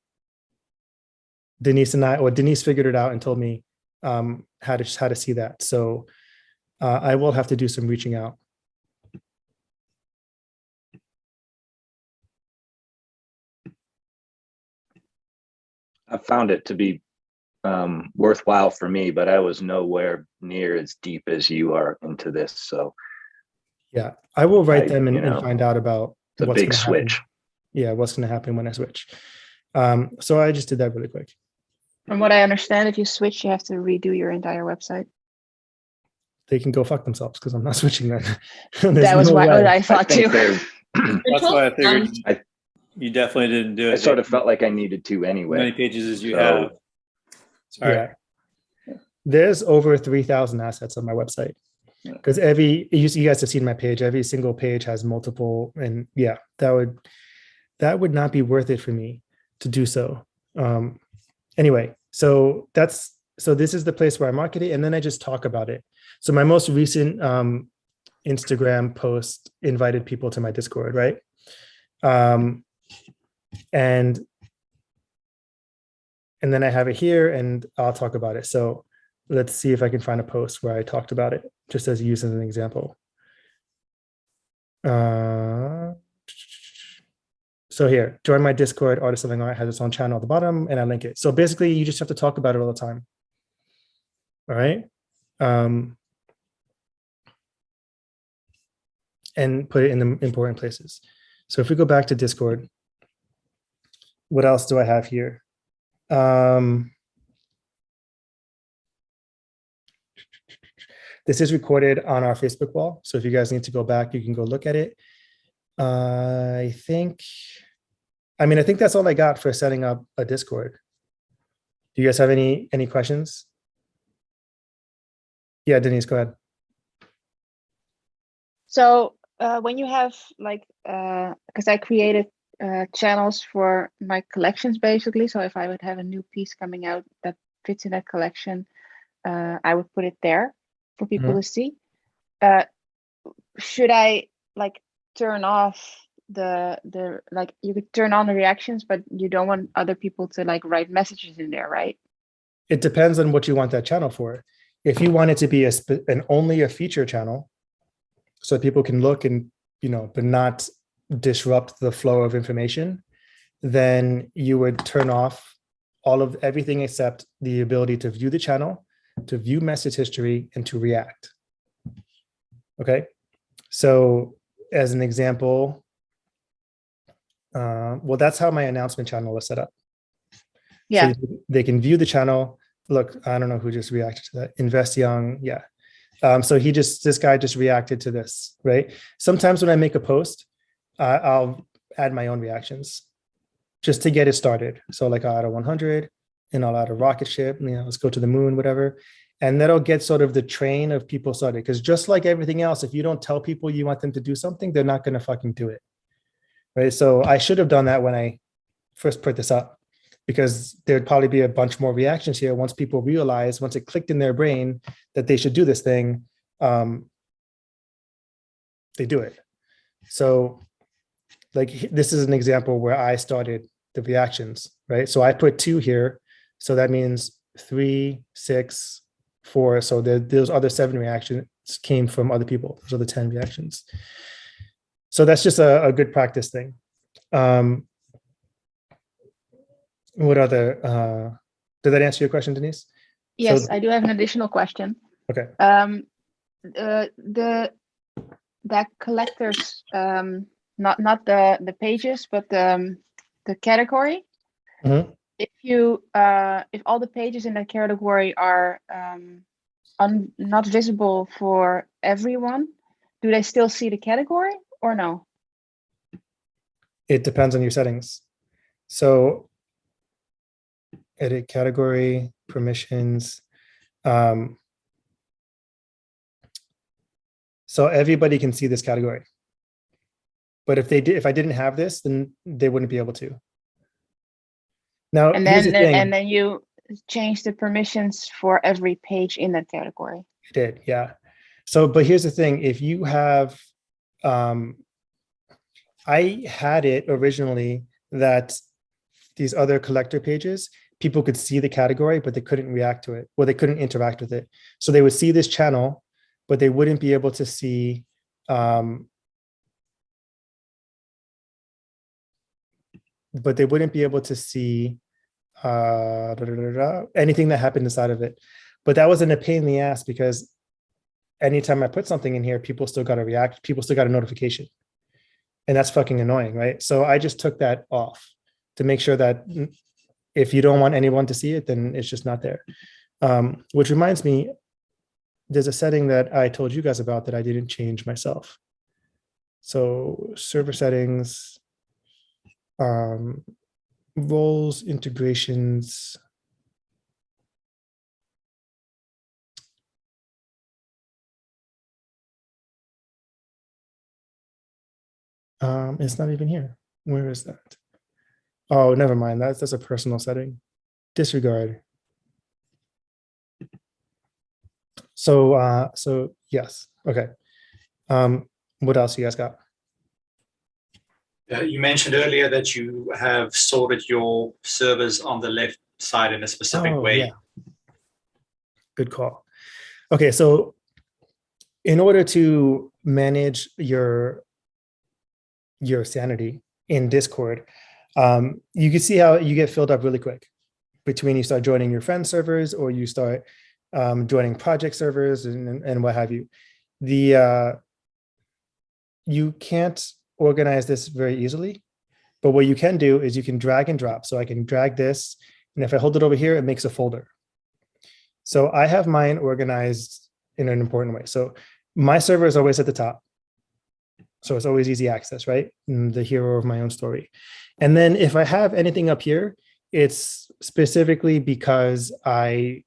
Denise figured it out and told me how to see that. So I will have to do some reaching out. I found it to be worthwhile for me, but I was nowhere near as deep as you are into this. So yeah, I will write them and find out about what's a big switch. Happen. Yeah, what's going to happen when I switch. So I just did that really quick. From what I understand, if you switch, you have to redo your entire website. They can go fuck themselves because I'm not switching that. That was what I thought too. That's why I figured you definitely didn't do it. I sort of felt like I needed to anyway. As many pages as you have. Sorry. Yeah. There's over 3,000 assets on my website. Because you guys have seen my page, every single page has multiple, and yeah, that would not be worth it for me to do so. Anyway, so this is the place where I market it, and then I just talk about it. So my most recent Instagram post invited people to my Discord, right? And then I have it here, and I'll talk about it. So let's see if I can find a post where I talked about it, just as use as an example. So here, join my Discord, Artist Living Art has its own channel at the bottom, and I link it. So basically, you just have to talk about it all the time. All right. And put it in the important places. So if we go back to Discord, what else do I have here? This is recorded on our Facebook wall. So if you guys need to go back, you can go look at it. I think that's all I got for setting up a Discord. Do you guys have any questions? Yeah, Denise, go ahead. So when you have because I created channels for my collections basically. So if I would have a new piece coming out that fits in that collection, I would put it there for people to see. Should I turn off the you could turn on the reactions, but you don't want other people to write messages in there, right? It depends on what you want that channel for. If you want it to be only a feature channel, so people can look and but not disrupt the flow of information, then you would turn off everything except the ability to view the channel, to view message history, and to react. Okay, so as an example, well, that's how my announcement channel is set up. Yeah, so they can view the channel. Look, I don't know who just reacted to that. Invest Young, yeah. So this guy just reacted to this, right? Sometimes when I make a post, I'll add my own reactions just to get it started. So I'll add a 100 and I'll add a rocket ship, let's go to the moon, whatever. And that'll get sort of the train of people started. Because just like everything else, if you don't tell people you want them to do something, they're not going to fucking do it, right? So I should have done that when I first put this up, because there'd probably be a bunch more reactions here once people realize, once it clicked in their brain that they should do this thing, they do it. So this is an example where I started the reactions, right? So I put 2 here. So that means 3, 6, 4. So those other 7 reactions came from other people. Those are the 10 reactions. So that's just a good practice thing. What other, did that answer your question, Denise? Yes, So, I do have an additional question. okay. That collectors, not the pages, but the category. Mhm. If all the pages in that category are not visible for everyone, do they still see the category or no? It depends on your settings. So edit category, permissions. So everybody can see this category. But if I didn't have this, then they wouldn't be able to. Now, And here's the thing. and then you change the permissions for every page in that category. I did, yeah. So, but here's the thing. If you have, I had it originally that these other collector pages, people could see the category, but they couldn't react to it. Well, they couldn't interact with it. So they would see this channel, but they wouldn't be able to see anything that happened inside of it. But that wasn't a pain in the ass because anytime I put something in here, people still got to react. People still got a notification. And that's fucking annoying, right? So I just took that off to make sure that if you don't want anyone to see it, then it's just not there. Which reminds me, there's a setting that I told you guys about that I didn't change myself. So server settings, roles, integrations. It's not even here. Where is that? Oh, never mind. That's a personal setting. Disregard. So yes. Okay. What else you guys got? You mentioned earlier that you have sorted your servers on the left side in a specific way. Yeah. Good call. Okay, so in order to manage your sanity in Discord, you can see how you get filled up really quick between you start joining your friend servers or you start joining project servers and what have you. You can't organize this very easily, but what you can do is you can drag and drop. So I can drag this, and if I hold it over here, it makes a folder. So I have mine organized in an important way. So my server is always at the top. So it's always easy access, right? I'm the hero of my own story. And then if I have anything up here, it's specifically because I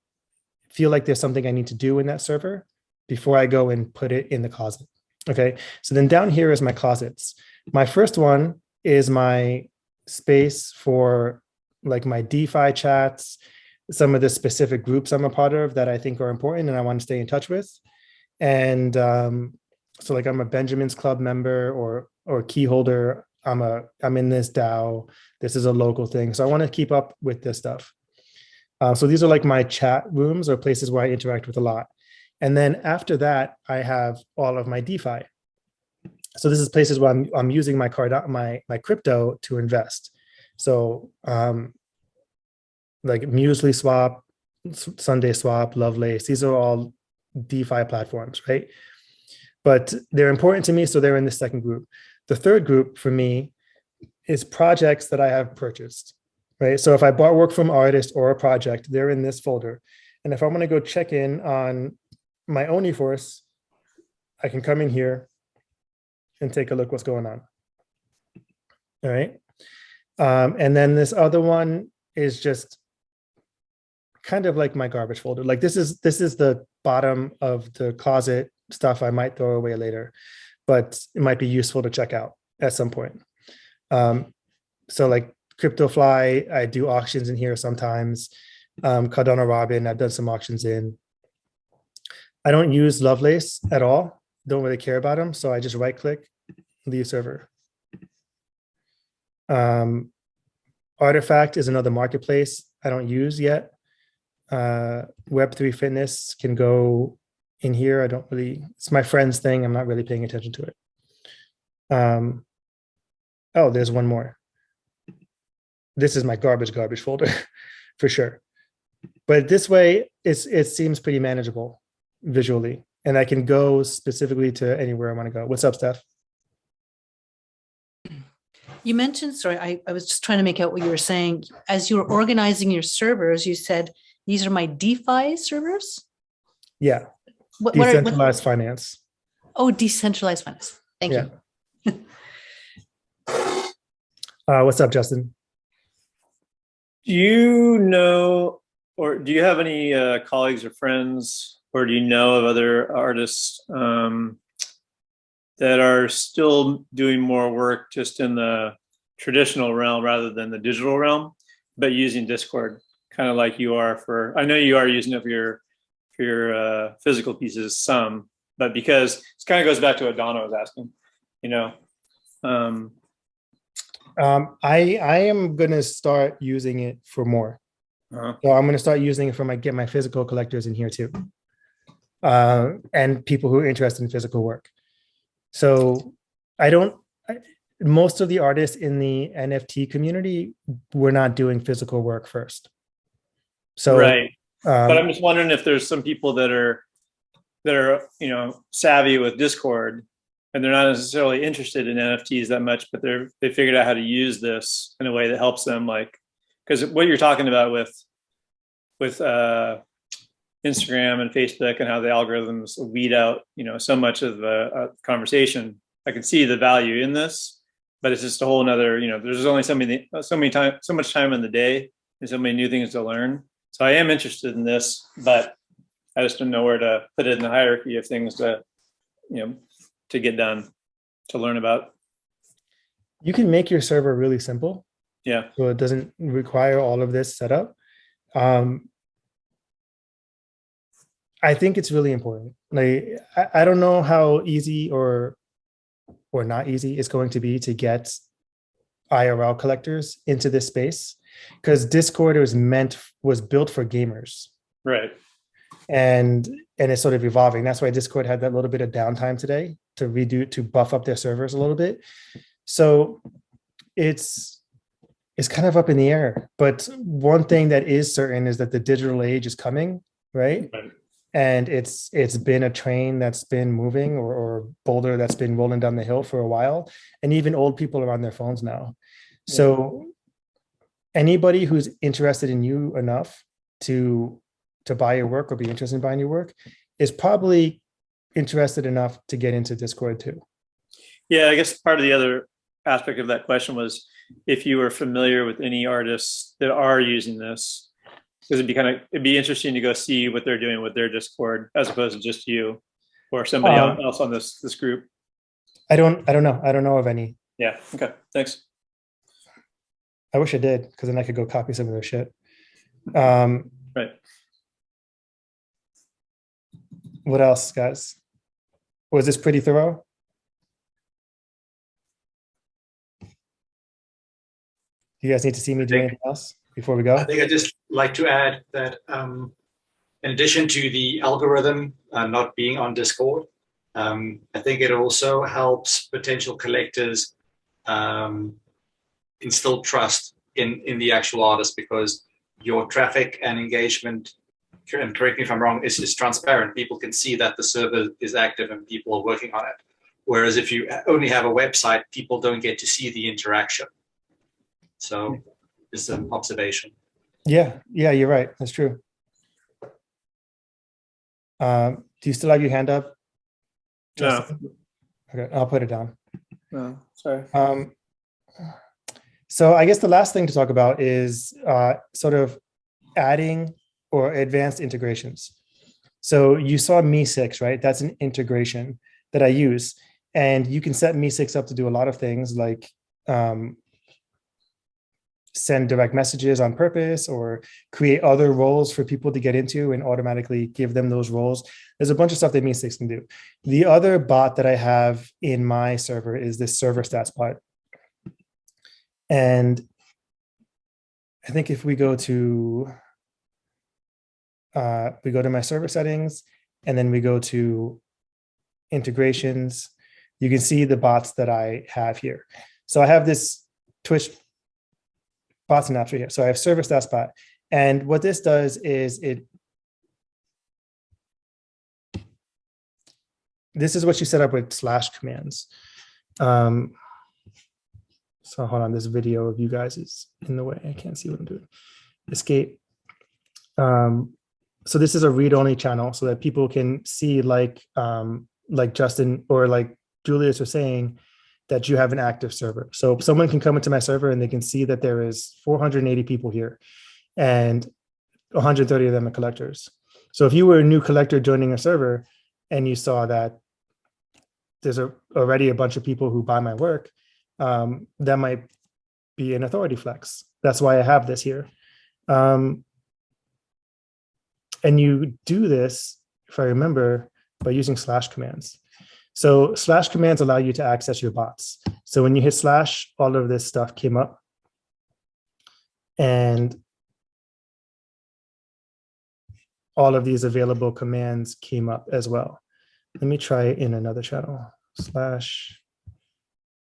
feel like there's something I need to do in that server before I go and put it in the closet. Okay, so then down here is my closets. My first one is my space for like my DeFi chats, some of the specific groups I'm a part of that I think are important and I want to stay in touch with. And so like I'm a Benjamin's Club member or key holder. I'm in this DAO. This is a local thing. So I want to keep up with this stuff. So these are like my chat rooms or places where I interact with a lot. And then after that, I have all of my DeFi. So this is places where I'm using my crypto to invest. So like Muesli Swap, Sunday Swap, Lovelace, these are all DeFi platforms, right? But they're important to me, so they're in the second group. The third group for me is projects that I have purchased, right? So if I bought work from artist or a project, they're in this folder. And if I want to go check in on my Oniforce, I can come in here and take a look what's going on. All right. And then this other one is just kind of like my garbage folder. Like this is the bottom of the closet stuff I might throw away later, but it might be useful to check out at some point. So like CryptoFly, I do auctions in here sometimes. Cardano Robin, I've done some auctions in. I don't use Lovelace at all. Don't really care about them. So I just right click, leave server. Artifact is another marketplace I don't use yet. Web3 Fitness can go in here. I don't really, it's my friend's thing. I'm not really paying attention to it. Oh, there's one more. this is my garbage folder for sure. But this way, it seems pretty manageable visually, and I can go specifically to anywhere I want to go. What's up, Steph? You mentioned, sorry, I was just trying to make out what you were saying. As you were organizing your servers, you said, these are my DeFi servers? Yeah, What decentralized finance. Oh, decentralized finance. Thank you. What's up, Justin? Do you know, or do you have any colleagues or friends, or do you know of other artists that are still doing more work just in the traditional realm rather than the digital realm, but using Discord, kind of like you are for, I know you are using it for your physical pieces some, but because it kind of goes back to what Donna was asking, I am going to start using it for more. So I'm going to start using it for get my physical collectors in here too. And people who are interested in physical work. So most of the artists in the NFT community were not doing physical work first. So, right. But I'm just wondering if there's some people that are savvy with Discord, and they're not necessarily interested in NFTs that much, but they figured out how to use this in a way that helps them, like, because what you're talking about with Instagram and Facebook and how the algorithms weed out, so much of the conversation. I can see the value in this, but it's just a whole nother, there's only so much time in the day and so many new things to learn. So I am interested in this, but I just don't know where to put it in the hierarchy of things to get done, to learn about. You can make your server really simple. Yeah. So it doesn't require all of this setup. I think it's really important. Like, I don't know how easy or not easy it's going to be to get IRL collectors into this space, because Discord was built for gamers. Right. And it's sort of evolving. That's why Discord had that little bit of downtime today to buff up their servers a little bit. So it's kind of up in the air. But one thing that is certain is that the digital age is coming, right? And it's been a train that's been moving, or boulder that's been rolling down the hill for a while. And even old people are on their phones now. Yeah. So anybody who's interested in you enough to buy your work or be interested in buying your work is probably interested enough to get into Discord too. Yeah, I guess part of the other aspect of that question was if you were familiar with any artists that are using this, because it'd be interesting to go see what they're doing with their Discord as opposed to just you or somebody else on this group. I don't know. I don't know of any. Yeah. Okay. Thanks. I wish I did, because then I could go copy some of their shit. Right. What else, guys? Was this pretty thorough? You guys need to see me do anything else before we go? I think I'd just like to add that in addition to the algorithm not being on Discord, I think it also helps potential collectors instill trust in the actual artist, because your traffic and engagement, and correct me if I'm wrong, is transparent. People can see that the server is active and people are working on it. Whereas if you only have a website, people don't get to see the interaction. So it's an observation. Yeah, you're right. That's true. Do you still have your hand up, Justin? No. Okay, I'll put it down. No, sorry. So I guess the last thing to talk about is sort of adding or advanced integrations. So you saw Me6, right? That's an integration that I use. And you can set Me6 up to do a lot of things, like send direct messages on purpose, or create other roles for people to get into and automatically give them those roles. There's a bunch of stuff that Me6 can do. The other bot that I have in my server is this server stats bot. And I think if we go to my server settings, and then we go to integrations, you can see the bots that I have here. So I have this Twitch bots and apps right here. So I have server stats bot. And what this does is this is what you set up with / commands. So hold on, this video of you guys is in the way. I can't see what I'm doing. Escape. So this is a read-only channel so that people can see, like Justin or like Julius was saying, that you have an active server. So someone can come into my server and they can see that there is 480 people here and 130 of them are collectors. So if you were a new collector joining a server and you saw that there's already a bunch of people who buy my work, that might be an authority flex. That's why I have this here. And you do this, if I remember, by using / commands. So / commands allow you to access your bots. So when you hit /, all of this stuff came up. And all of these available commands came up as well. Let me try it in another channel. /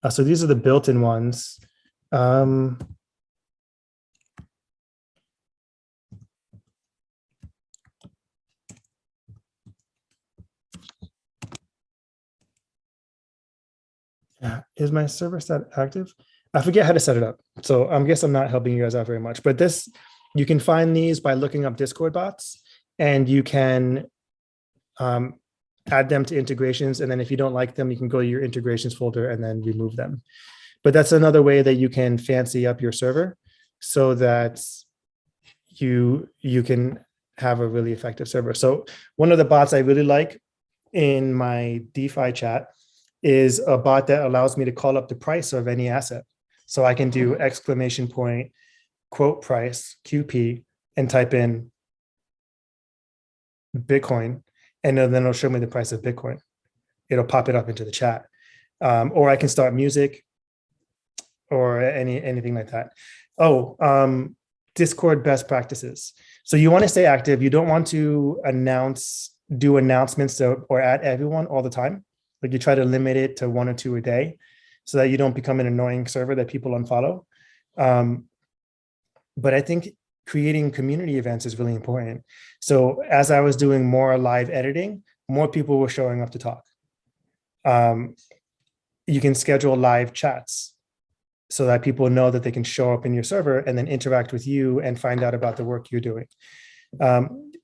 so these are the built-in ones. Is my server stat active? I forget how to set it up. So I guess I'm not helping you guys out very much, but this, you can find these by looking up Discord bots, and you can add them to integrations. And then if you don't like them, you can go to your integrations folder and then remove them. But that's another way that you can fancy up your server so that you can have a really effective server. So one of the bots I really like in my DeFi chat is a bot that allows me to call up the price of any asset. So I can do ! quote price, QP, and type in Bitcoin, and then it'll show me the price of Bitcoin. It'll pop it up into the chat. Or I can start music or anything like that. Discord best practices. So you want to stay active. You don't want to do announcements or add everyone all the time. Like you try to limit it to 1 or 2 a day so that you don't become an annoying server that people unfollow. But I think creating community events is really important. So as I was doing more live editing, more people were showing up to talk. You can schedule live chats so that people know that they can show up in your server and then interact with you and find out about the work you're doing.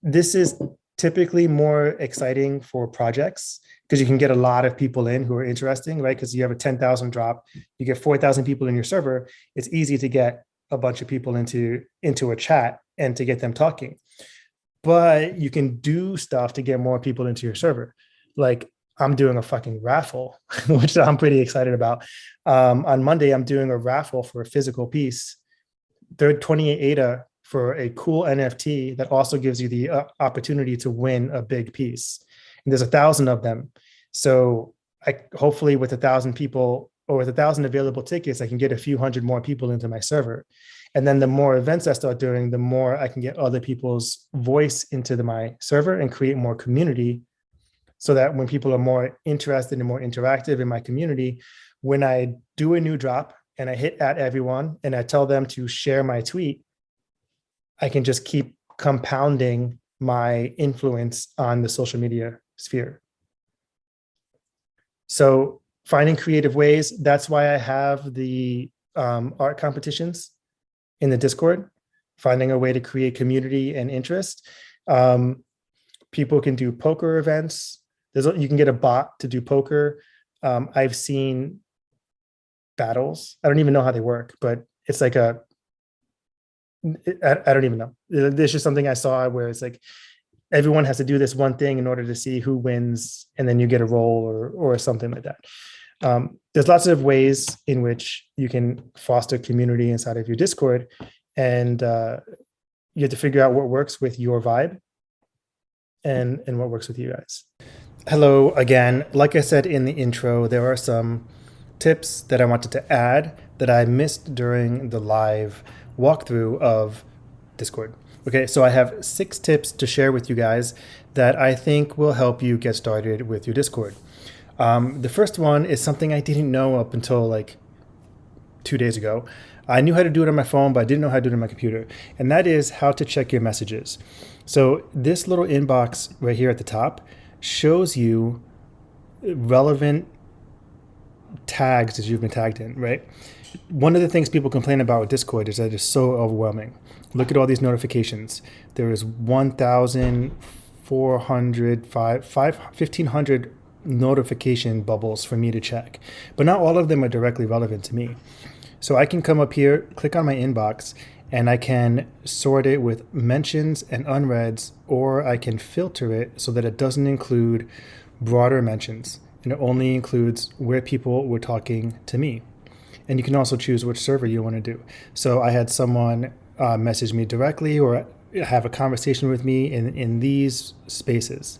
This is typically more exciting for projects because you can get a lot of people in who are interesting, right? Because you have a 10,000 drop, you get 4,000 people in your server. It's easy to get a bunch of people into a chat and to get them talking. But you can do stuff to get more people into your server. Like I'm doing a fucking raffle, which I'm pretty excited about. On Monday, I'm doing a raffle for a physical piece. They're 28 ADA for a cool NFT that also gives you the opportunity to win a big piece. And there's 1,000 of them. So hopefully with 1,000 people or with 1,000 available tickets, I can get a few hundred more people into my server. And then the more events I start doing, the more I can get other people's voice into my server and create more community so that when people are more interested and more interactive in my community, when I do a new drop and I hit at everyone and I tell them to share my tweet, I can just keep compounding my influence on the social media sphere. So finding creative ways, that's why I have the art competitions in the Discord, finding a way to create community and interest. People can do poker events. You can get a bot to do poker. I've seen battles. I don't even know how they work, but it's like I don't even know. There's just something I saw where it's like everyone has to do this one thing in order to see who wins, and then you get a roll or something like that. There's lots of ways in which you can foster community inside of your Discord, and you have to figure out what works with your vibe and what works with you guys. Hello again. Like I said in the intro, there are some tips that I wanted to add that I missed during the live walkthrough of Discord. Okay, so I have 6 tips to share with you guys that I think will help you get started with your Discord. The first one is something I didn't know up until like 2 days ago. I knew how to do it on my phone, but I didn't know how to do it on my computer. And that is how to check your messages. So this little inbox right here at the top shows you relevant tags that you've been tagged in, right? One of the things people complain about with Discord is that it's so overwhelming. Look at all these notifications. There is 1,400 notification bubbles for me to check, but not all of them are directly relevant to me. So I can come up here, click on my inbox, and I can sort it with mentions and unreads, or I can filter it so that it doesn't include broader mentions, and it only includes where people were talking to me. And you can also choose which server you want to do. So I had someone message me directly or have a conversation with me in these spaces.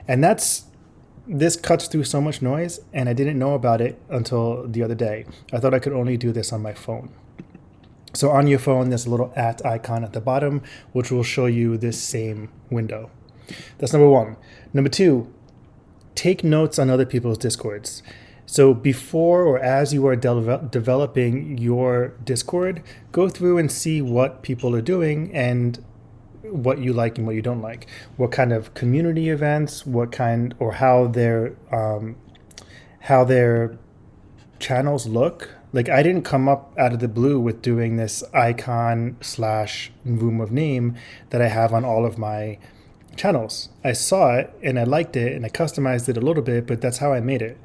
And this cuts through so much noise, and I didn't know about it until the other day. I thought I could only do this on my phone. So on your phone, there's a little @ icon at the bottom, which will show you this same window. That's number one. Number two, take notes on other people's Discords. So before or as you are developing your Discord, go through and see what people are doing and what you like and what you don't like. What kind of community events, what kind or how their channels look. Like I didn't come up out of the blue with doing this icon / room of name that I have on all of my channels. I saw it and I liked it and I customized it a little bit, but that's how I made it.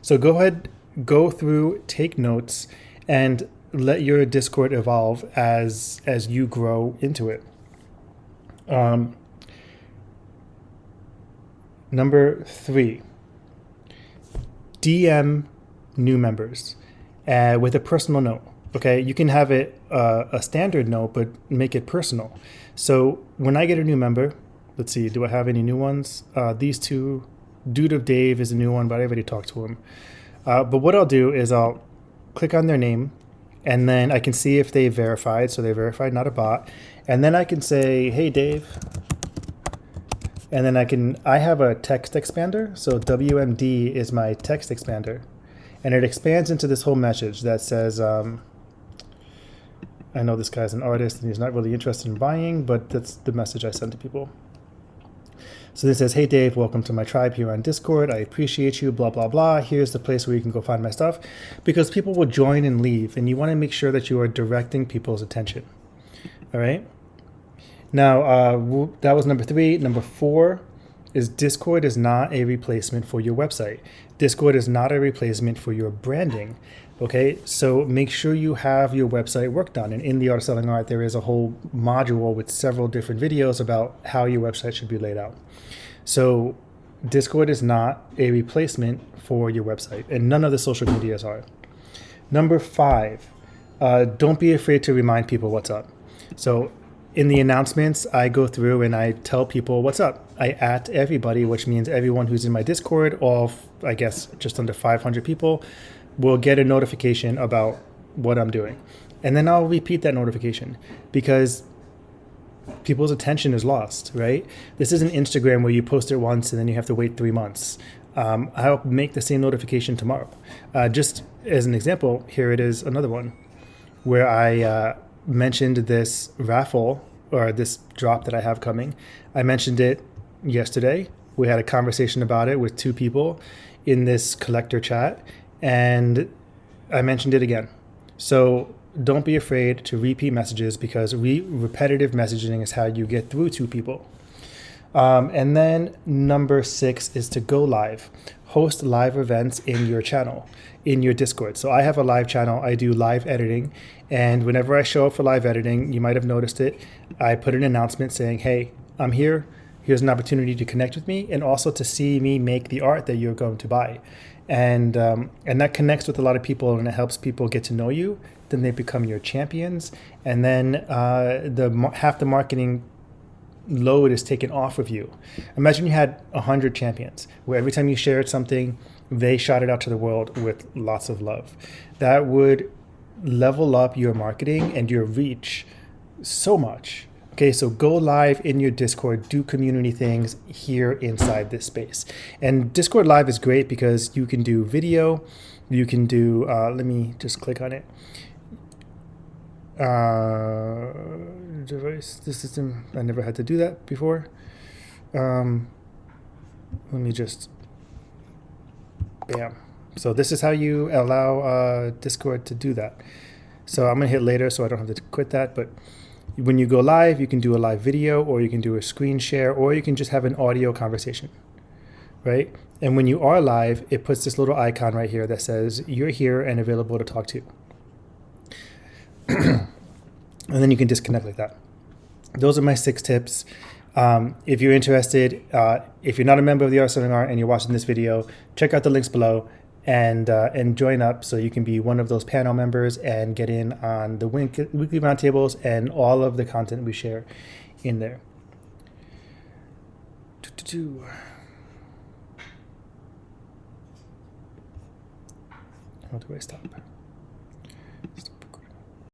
So go ahead, go through, take notes, and let your Discord evolve as you grow into it. Number 3, DM new members with a personal note. Okay, you can have it a standard note, but make it personal. So when I get a new member, let's see, do I have any new ones? These two, Dude of Dave is a new one, but I already talked to him. But what I'll do is I'll click on their name, and then I can see if they verified. So they verified, not a bot. And then I can say, hey, Dave. And then I have a text expander. So WMD is my text expander. And it expands into this whole message that says, I know this guy's an artist and he's not really interested in buying, but that's the message I send to people. So this says, hey, Dave, welcome to my tribe here on Discord. I appreciate you, blah, blah, blah. Here's the place where you can go find my stuff. Because people will join and leave, and you want to make sure that you are directing people's attention. All right? Now, that was number 3. Number 4 is Discord is not a replacement for your website. Discord is not a replacement for your branding. Okay, so make sure you have your website worked on. And in the Art of Selling Art, there is a whole module with several different videos about how your website should be laid out. So Discord is not a replacement for your website, and none of the social medias are. Number 5, don't be afraid to remind people what's up. So in the announcements, I go through and I tell people what's up. I @ everybody, which means everyone who's in my Discord, all, I guess, just under 500 people, will get a notification about what I'm doing. And then I'll repeat that notification because people's attention is lost, right? This isn't Instagram where you post it once and then you have to wait 3 months. I'll make the same notification tomorrow. Just as an example, here it is, another one where I mentioned this raffle or this drop that I have coming. I mentioned it yesterday. We had a conversation about it with 2 people in this collector chat, and I mentioned it again. So don't be afraid to repeat messages because repetitive messaging is how you get through to people. And then number 6 is to go live. Host live events in your channel, in your Discord. So I have a live channel. I do live editing. And whenever I show up for live editing, you might have noticed it, I put an announcement saying, hey, I'm here. Here's an opportunity to connect with me and also to see me make the art that you're going to buy. And that connects with a lot of people and it helps people get to know you. Then they become your champions. And then half the marketing load is taken off of you. Imagine you had 100 champions where every time you shared something, they shot it out to the world with lots of love. That would level up your marketing and your reach so much. Okay, so go live in your Discord, do community things here inside this space. And Discord Live is great because you can do video, you can do, let me just click on it. Device, the system. I never had to do that before. Let me just, bam. So this is how you allow Discord to do that. So I'm gonna hit later so I don't have to quit that, but when you go live, you can do a live video, or you can do a screen share, or you can just have an audio conversation, right? And when you are live, it puts this little icon right here that says you're here and available to talk to. And then you can disconnect like that. Those are my 6 tips. If you're interested, if you're not a member of the Art Seminar and you're watching this video, check out the links below and join up so you can be one of those panel members and get in on the weekly roundtables and all of the content we share in there. How do I stop?